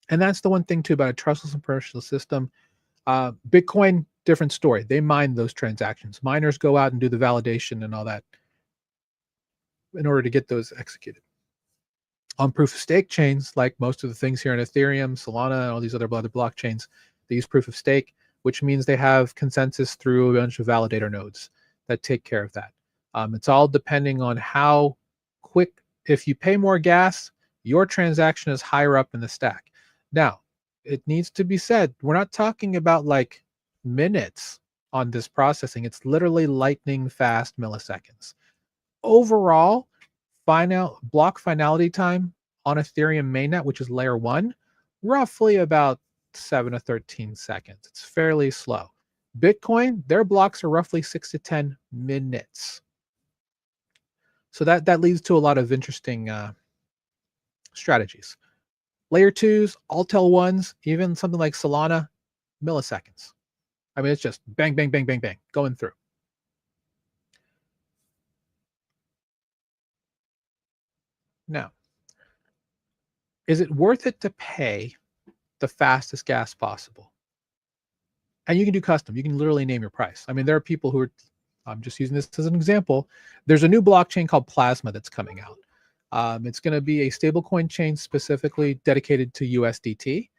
S1: And that's the one thing too about a trustless and permissionless system. Bitcoin, different story. They mine those transactions. Miners go out and do the validation and all that in order to get those executed. On proof of stake chains, like most of the things here in Ethereum, Solana, and all these other blockchains, they use proof of stake, which means they have consensus through a bunch of validator nodes that take care of that. It's all depending on how quick. If you pay more gas, your transaction is higher up in the stack. Now, it needs to be said, we're not talking about like minutes on this processing. It's literally lightning fast milliseconds. Overall, block finality time on Ethereum mainnet, which is layer 1, roughly about 7 to 13 seconds. It's fairly slow. Bitcoin, their blocks are roughly 6 to 10 minutes. So that leads to a lot of interesting strategies. Layer 2s, Altel 1s, even something like Solana, milliseconds. I mean, it's just bang, bang, bang, bang, bang going through. Now, is it worth it to pay the fastest gas possible? And you can do custom. You can literally name your price. I mean, there are people who are, I'm just using this as an example. There's a new blockchain called Plasma that's coming out. It's going to be a stablecoin chain specifically dedicated to USDT.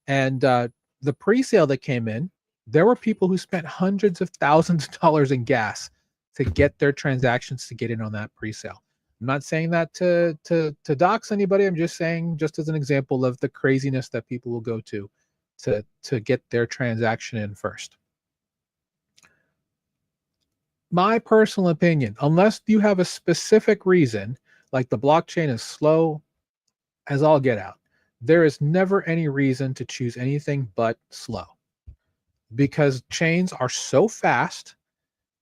S1: And the pre-sale that came in, there were people who spent hundreds of thousands of dollars in gas to get their transactions to get in on that pre-sale. I'm not saying that to dox anybody. I'm just saying, just as an example of the craziness that people will go to get their transaction in first. My personal opinion, unless you have a specific reason, like the blockchain is slow as all get out, there is never any reason to choose anything but slow, because chains are so fast.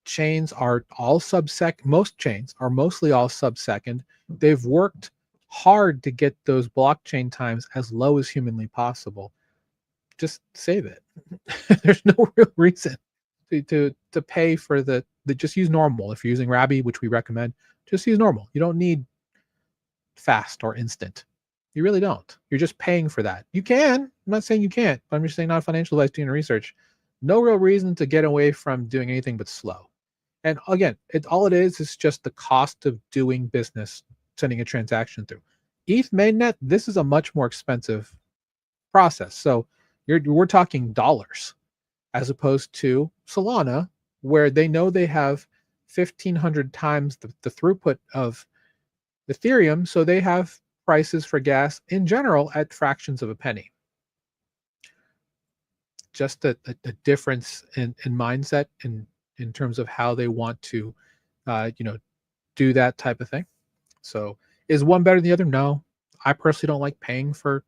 S1: Chains are all sub-second. Most chains are mostly all sub-second. They've worked hard to get those blockchain times as low as humanly possible. Just save it. There's no real reason to pay for the just use normal. If you're using Rabby, which we recommend, just use normal. You don't need fast or instant. You really don't. You're just paying for that. You can. I'm not saying you can't, but I'm just saying, not financial advice, doing research. No real reason to get away from doing anything but slow. And again, all it is just the cost of doing business, sending a transaction through. ETH mainnet, this is a much more expensive process. So we're talking dollars, as opposed to Solana, where they know they have 1,500 times the throughput of Ethereum, so they have prices for gas in general at fractions of a penny. Just a difference in mindset in terms of how they want to, do that type of thing. So, is one better than the other? No, I personally don't like paying for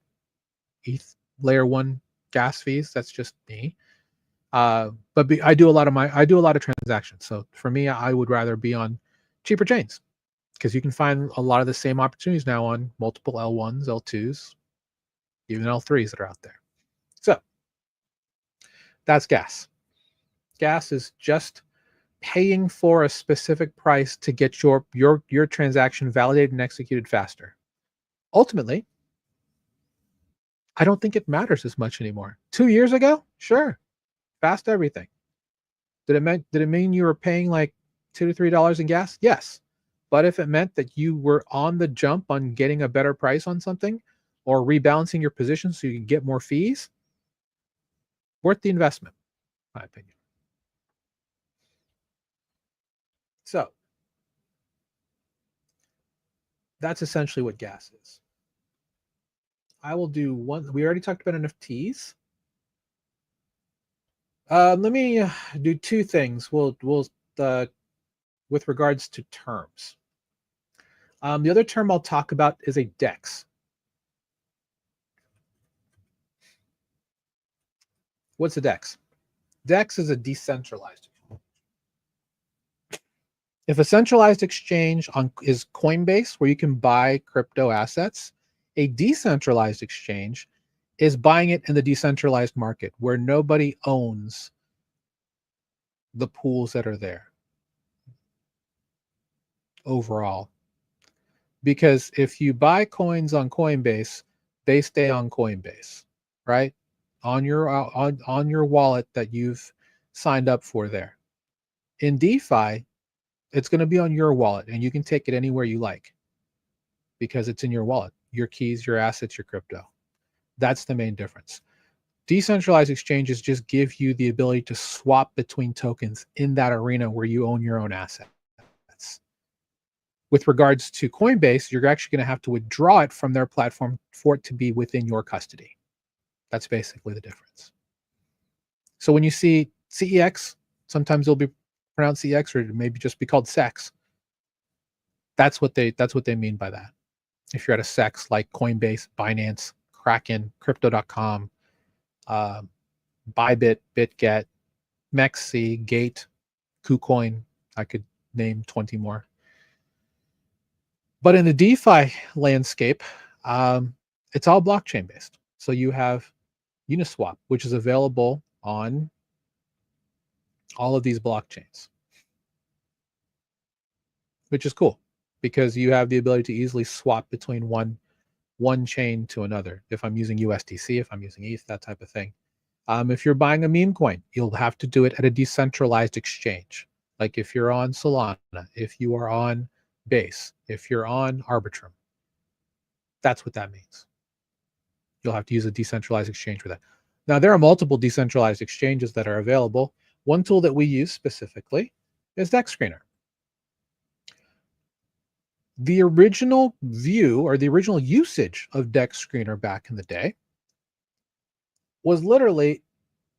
S1: ETH layer one gas fees. That's just me. But I do a lot of transactions. So for me, I would rather be on cheaper chains, because you can find a lot of the same opportunities now on multiple L1s, L2s, even L3s that are out there. So that's gas. Gas is just paying for a specific price to get your transaction validated and executed faster. Ultimately, I don't think it matters as much anymore. 2 years ago, sure, fast everything. Did it mean you were paying like $2 to $3 in gas? Yes. But if it meant that you were on the jump on getting a better price on something, or rebalancing your position so you can get more fees, worth the investment, in my opinion. So that's essentially what gas is. I will do one. We already talked about NFTs. Let me do two things. We'll with regards to terms. The other term I'll talk about is a DEX. What's a DEX? DEX is a decentralized. If a centralized exchange is Coinbase, where you can buy crypto assets, a decentralized exchange is buying it in the decentralized market, where nobody owns the pools that are there overall. Because if you buy coins on Coinbase, they stay on Coinbase, right? On your wallet that you've signed up for there. In DeFi, it's going to be on your wallet, and you can take it anywhere you like, because it's in your wallet, your keys, your assets, your crypto. That's the main difference. Decentralized exchanges just give you the ability to swap between tokens in that arena where you own your own assets. With regards to Coinbase, you're actually going to have to withdraw it from their platform for it to be within your custody. That's basically the difference. So when you see CEX, sometimes it'll be pronounced CEX, or maybe just be called SEX. That's what they mean by that. If you're at a SEX like Coinbase, Binance, Kraken, Crypto.com, Bybit, BitGet, MEXC, Gate, KuCoin, I could name 20 more. But in the DeFi landscape, it's all blockchain based. So you have Uniswap, which is available on all of these blockchains, which is cool because you have the ability to easily swap between one chain to another. If I'm using USDC, if I'm using ETH, that type of thing. If you're buying a meme coin, you'll have to do it at a decentralized exchange. Like if you're on Solana, if you are on Base, if you're on Arbitrum, that's what that means. You'll have to use a decentralized exchange for that. Now, there are multiple decentralized exchanges that are available. One tool that we use specifically is DEX Screener. The original view or the original usage of DEX Screener back in the day was literally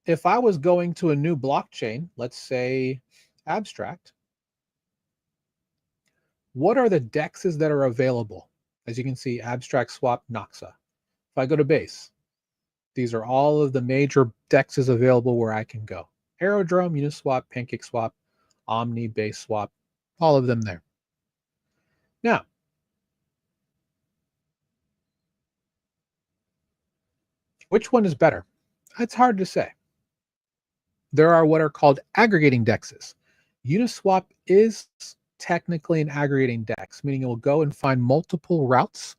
S1: if I was going to a new blockchain, let's say Abstract, what are the DEXs that are available? As you can see, Abstract Swap Noxa. If I go to Base, these are all of the major DEXs available where I can go. Aerodrome, Uniswap, PancakeSwap, Omni, Base Swap, all of them there. Now, which one is better? It's hard to say. There are what are called aggregating DEXs. Uniswap is technically an aggregating DEX, meaning it will go and find multiple routes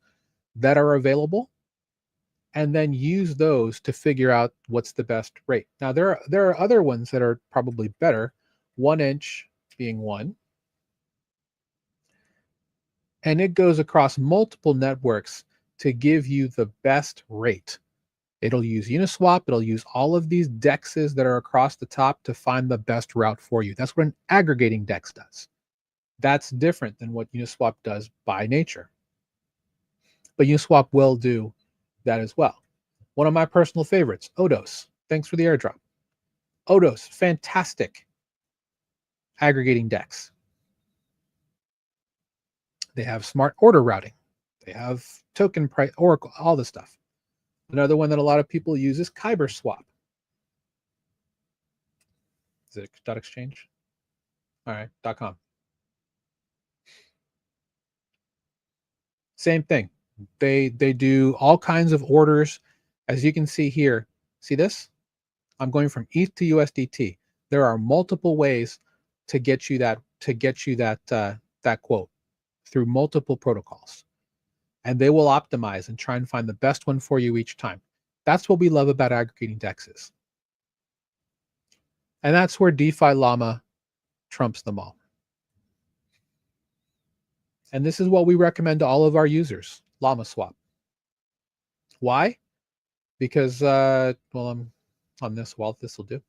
S1: that are available and then use those to figure out what's the best rate. Now, there are other ones that are probably better, 1inch being one, and it goes across multiple networks to give you the best rate. It'll use Uniswap. It'll use all of these DEXs that are across the top to find the best route for you. That's what an aggregating DEX does. That's different than what Uniswap does by nature. But Uniswap will do that as well. One of my personal favorites, Odos. Thanks for the airdrop. Odos, fantastic aggregating DEX. They have smart order routing. They have token price, Oracle, all this stuff. Another one that a lot of people use is Kyber Swap. Is it .exchange? All right, .com. Same thing. They do all kinds of orders. As you can see here, see this? I'm going from ETH to USDT. There are multiple ways to get you that that quote through multiple protocols. And they will optimize and try and find the best one for you each time. That's what we love about aggregating DEXs. And that's where DeFi Llama trumps them all. And this is what we recommend to all of our users, Llama Swap. Why? Because, well, I'm on this wallet, this will do.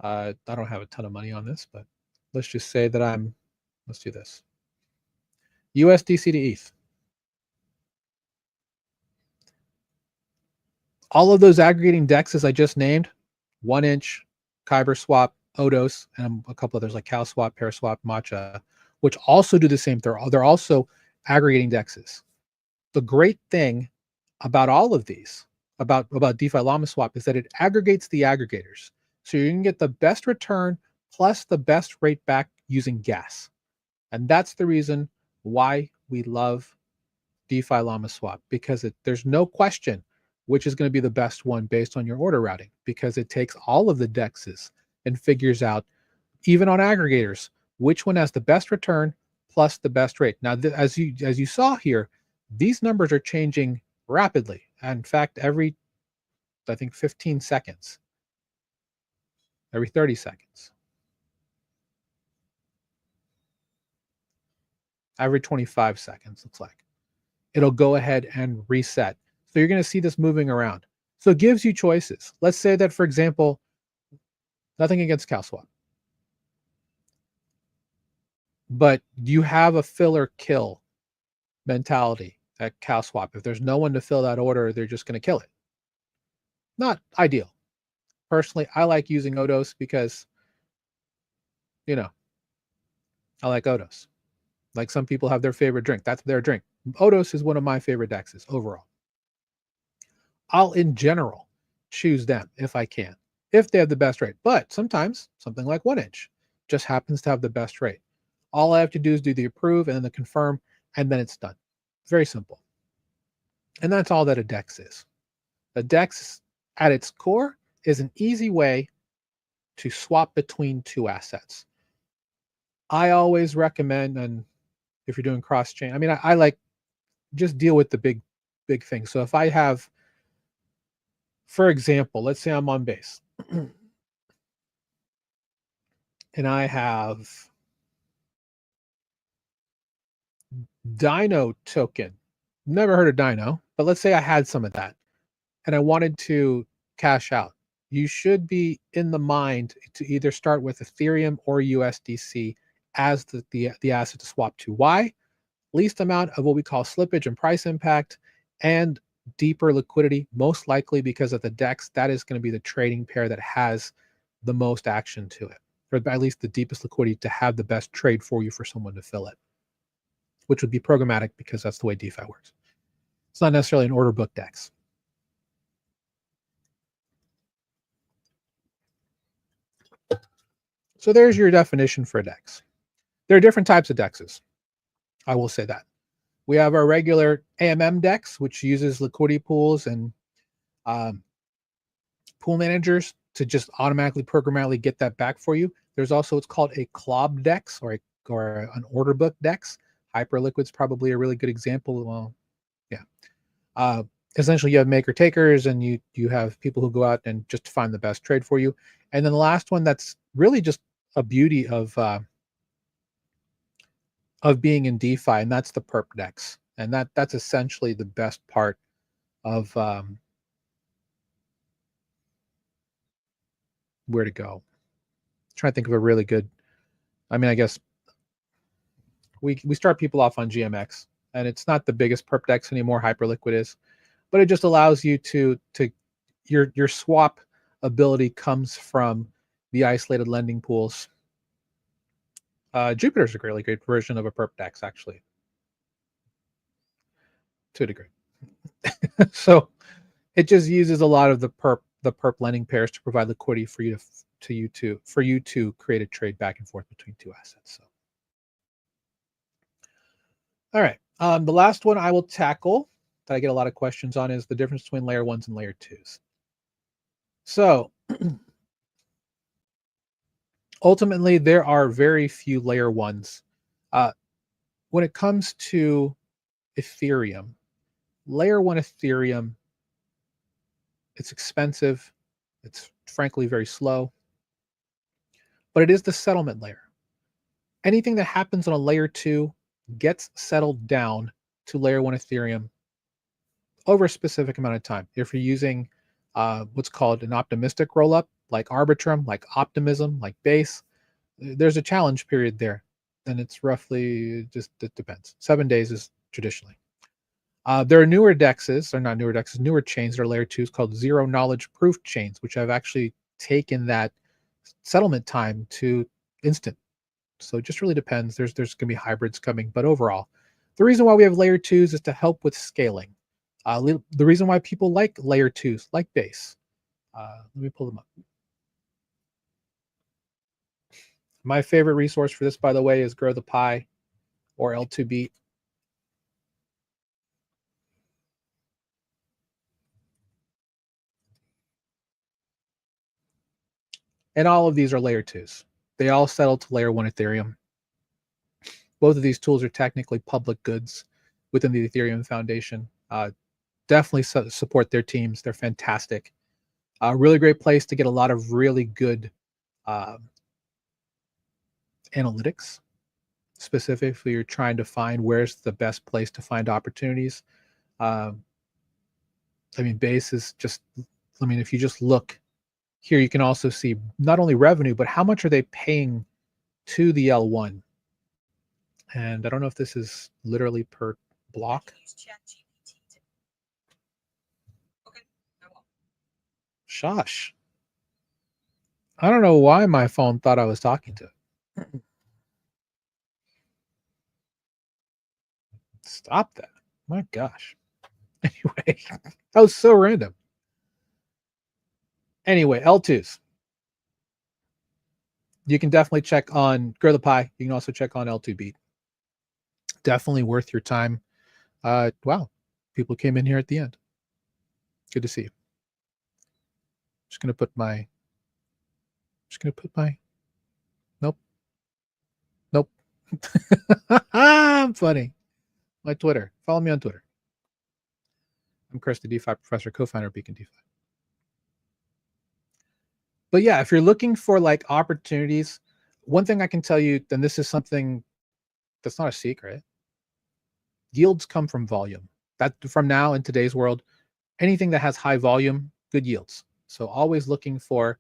S1: I don't have a ton of money on this, but let's just say that let's do this. USDC to ETH. All of those aggregating DEXs I just named, 1inch, Kyber Swap, Odos, and a couple others like CowSwap, PairSwap, Matcha, which also do the same. They're also aggregating DEXs. The great thing about all of these, about DeFi Llama Swap, is that it aggregates the aggregators. So you can get the best return plus the best rate back using gas. And that's the reason why we love DeFi Llama Swap, because there's no question which is going to be the best one based on your order routing, because it takes all of the DEXs and figures out, even on aggregators, which one has the best return plus the best rate. Now, as you saw here, these numbers are changing rapidly. In fact, every, I think, 15 seconds, every 30 seconds, every 25 seconds, looks like. It'll go ahead and reset. So you're going to see this moving around. So it gives you choices. Let's say that, for example, nothing against CowSwap, but you have a fill or kill mentality at CowSwap. If there's no one to fill that order, they're just going to kill it. Not ideal. Personally, I like using Odos because, I like Odos. Like some people have their favorite drink. That's their drink. Odos is one of my favorite DEXs overall. I'll, in general, choose them if I can, if they have the best rate. But sometimes something like 1inch just happens to have the best rate. All I have to do is do the approve and then the confirm, and then it's done. Very simple. And that's all that a DEX is. A DEX, at its core, is an easy way to swap between two assets. I always recommend, and if you're doing cross chain, I mean, I like just deal with the big things. So if I have, for example, let's say I'm on base and I have Dino token. Never heard of Dino, but let's say I had some of that and I wanted to cash out. You should be in the mind to either start with Ethereum or USDC as the asset to swap to. Why? Least amount of what we call slippage and price impact, and deeper liquidity, most likely because of the DEX. That is going to be the trading pair that has the most action to it, or at least the deepest liquidity to have the best trade for you for someone to fill it, which would be programmatic because that's the way DeFi works. It's not necessarily an order book DEX. So there's your definition for a DEX. There are different types of DEXs. I will say that. We have our regular AMM DEX, which uses liquidity pools and pool managers to just automatically programmatically get that back for you. There's also what's called a CLOB DEX or an order book DEX. Hyperliquid's probably a really good example. Well, yeah. Essentially, you have maker takers, and you have people who go out and just find the best trade for you. And then the last one that's really just a beauty of being in DeFi, and that's the perp DEX, and that's essentially the best part of where to go. Trying to think of a really good. I mean, I guess we start people off on GMX, and it's not the biggest perp DEX anymore. Hyperliquid is, but it just allows you to your swap ability comes from the isolated lending pools. Jupiter's a really great version of a perp DEX, actually, to a degree. So it just uses a lot of the perp lending pairs to provide liquidity for you to create a trade back and forth between two assets. So, all right, the last one I will tackle that I get a lot of questions on is the difference between layer ones and layer twos. So ultimately, there are very few layer ones. When it comes to Ethereum, layer one Ethereum, it's expensive. It's frankly very slow, but it is the settlement layer. Anything that happens on a layer two gets settled down to layer one Ethereum over a specific amount of time. If you're using what's called an optimistic rollup, like Arbitrum, like Optimism, like Base, there's a challenge period there. And it's roughly, it depends. 7 days is traditionally. There are newer DEXs, or not newer DEXs, newer chains that are layer twos called zero knowledge proof chains, which have actually taken that settlement time to instant. So it just really depends. There's going to be hybrids coming, but overall, the reason why we have layer twos is to help with scaling. The reason why people like layer twos, like Base. Let me pull them up. My favorite resource for this, by the way, is Grow the Pie or L2Beat. And all of these are layer twos. They all settle to layer one Ethereum. Both of these tools are technically public goods within the Ethereum Foundation. Definitely support their teams. They're fantastic. A really great place to get a lot of really good analytics. Specifically, you're trying to find where's the best place to find opportunities. I mean, Base is just, I mean, if you just look here, you can also see not only revenue, but how much are they paying to the L1. And I don't know if this is literally per block. Shush. I don't know why my phone thought I was talking to it. Stop that. My gosh. Anyway, that was so random. Anyway, L2s. You can definitely check on Grow the Pie. You can also check on L2Beat. Definitely worth your time. Wow. People came in here at the end. Good to see you. Just gonna just gonna put my nope, nope. I'm funny. My Twitter. Follow me on Twitter. I'm Chris, the DeFi professor, co-founder of Beacon DeFi. But yeah, if you're looking for like opportunities, one thing I can tell you, then this is something that's not a secret. Yields come from volume. That from now in today's world, anything that has high volume, good yields. So always looking for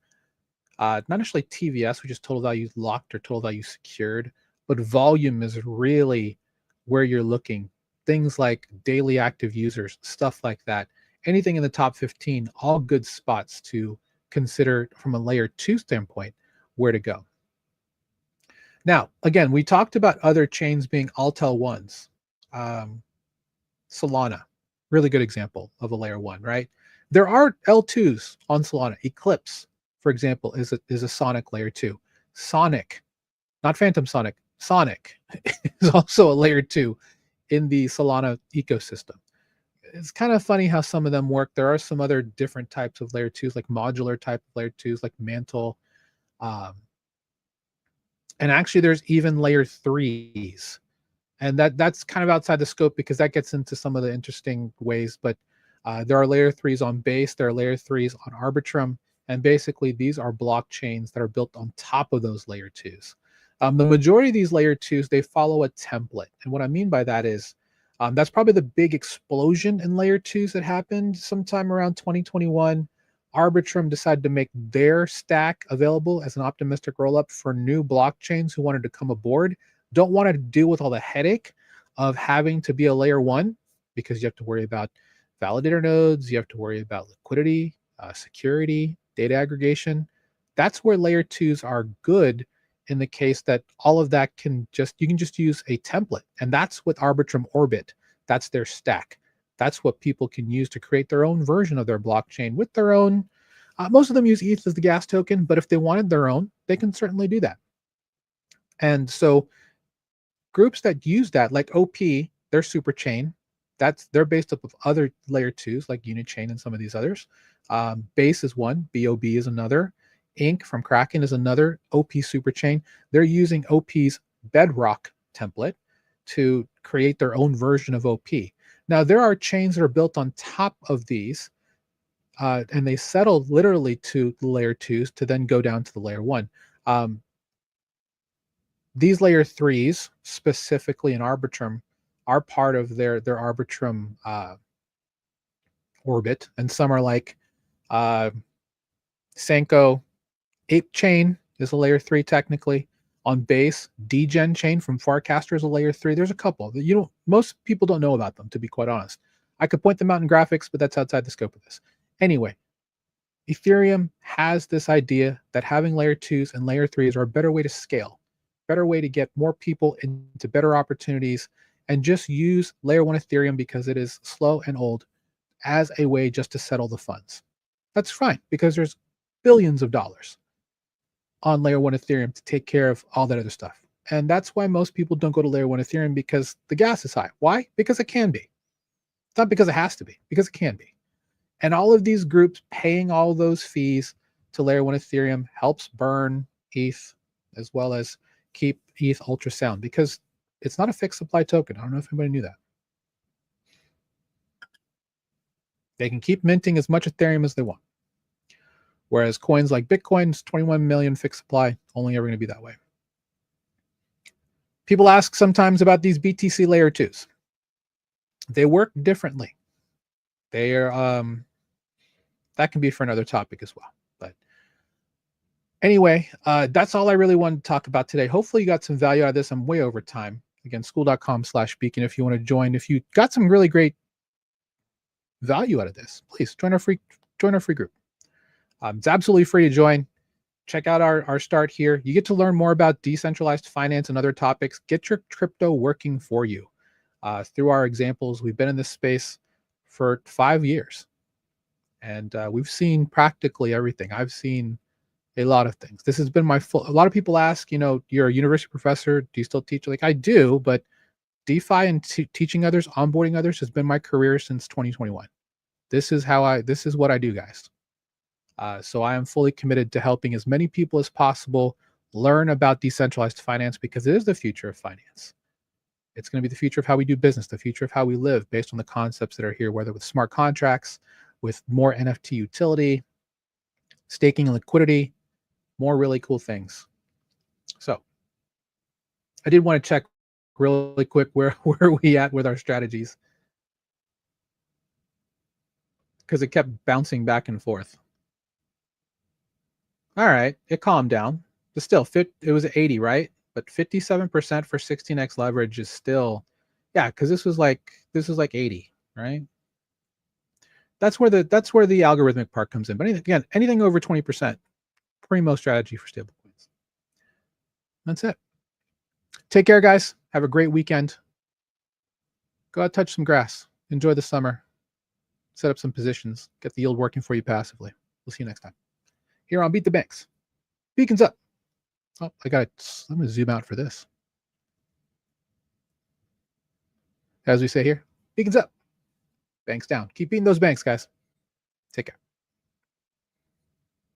S1: not necessarily TVS, which is total value locked or total value secured, but volume is really where you're looking. Things like daily active users, stuff like that. Anything in the top 15, all good spots to consider from a layer 2 standpoint where to go. Now, again, we talked about other chains being Altel ones. Solana, really good example of a layer 1, right? There are L2s on Solana. Eclipse, for example, is a Sonic layer 2. Sonic, not Phantom Sonic, Sonic is also a layer 2 in the Solana ecosystem. It's kind of funny how some of them work. There are some other different types of layer 2s, like modular type of layer 2s, like Mantle. And actually, there's even layer 3s. And that's kind of outside the scope because that gets into some of the interesting ways. But there are layer 3s on Base, there are layer 3s on Arbitrum, and basically these are blockchains that are built on top of those layer 2s. The majority of these layer 2s, they follow a template. And what I mean by that is that's probably the big explosion in layer 2s that happened sometime around 2021. Arbitrum decided to make their stack available as an optimistic rollup for new blockchains who wanted to come aboard. Don't want to deal with all the headache of having to be a layer 1 because you have to worry about validator nodes, you have to worry about liquidity, security, data aggregation. That's where layer 2s are good in the case that all of that you can just use a template. And that's with Arbitrum Orbit. That's their stack. That's what people can use to create their own version of their blockchain with their own. Most of them use ETH as the gas token, but if they wanted their own, they can certainly do that. And so groups that use that, like OP, they're super chain. They're based up of other layer 2s like Unichain and some of these others. Base is one, BOB is another. Inc from Kraken is another OP super chain. They're using OP's Bedrock template to create their own version of OP. Now, there are chains that are built on top of these, and they settle literally to the layer 2s to then go down to the layer 1. These layer 3s, specifically in Arbitrum, are part of their Arbitrum orbit, and some are like Senko. Ape Chain is a layer 3 technically. On Base, Degen Chain from Farcaster is a layer 3. There's a couple. Most people don't know about them, to be quite honest. I could point them out in graphics, but that's outside the scope of this. Anyway, Ethereum has this idea that having layer 2s and layer 3s are a better way to scale, better way to get more people into better opportunities, and just use layer 1 Ethereum because it is slow and old as a way just to settle the funds. That's fine because there's billions of dollars on layer 1 Ethereum to take care of all that other stuff. And that's why most people don't go to layer 1 Ethereum, because the gas is high. Why? Because it can be. It's not because it has to be, because it can be. And all of these groups paying all those fees to layer 1 Ethereum helps burn ETH as well as keep ETH ultrasound, because it's not a fixed supply token. I don't know if anybody knew that. They can keep minting as much Ethereum as they want. Whereas coins like Bitcoin's 21 million fixed supply, only ever going to be that way. People ask sometimes about these BTC layer 2s. They work differently. They are that can be for another topic as well. But anyway, that's all I really wanted to talk about today. Hopefully you got some value out of this. I'm way over time. Again, school.com/beacon if you want to join. If you got some really great value out of this, please join our free group. It's absolutely free to join. Check out our start here. You get to learn more about decentralized finance and other topics. Get your crypto working for you. Through our examples, we've been in this space for 5 years, and we've seen practically everything. I've seen a lot of things. This has been a lot of people ask, you're a university professor, do you still teach? Like, I do, but DeFi and teaching others, onboarding others has been my career since 2021. This is what I do, guys. So I am fully committed to helping as many people as possible learn about decentralized finance because it is the future of finance. It's going to be the future of how we do business, the future of how we live based on the concepts that are here, whether with smart contracts, with more NFT utility, staking and liquidity, more really cool things. So I did want to check really quick where are we at with our strategies because it kept bouncing back and forth. All right, it calmed down, but still, it was 80, right? But 57% for 16x leverage is still, yeah, because this was like 80, right? That's where the algorithmic part comes in. But again, anything over 20%, primo strategy for stablecoins. That's it. Take care, guys. Have a great weekend. Go out, touch some grass. Enjoy the summer. Set up some positions. Get the yield working for you passively. We'll see you next time. Here on Beat the Banks. Beacons up. Oh, I'm going to zoom out for this. As we say here, beacons up. Banks down. Keep beating those banks, guys. Take care.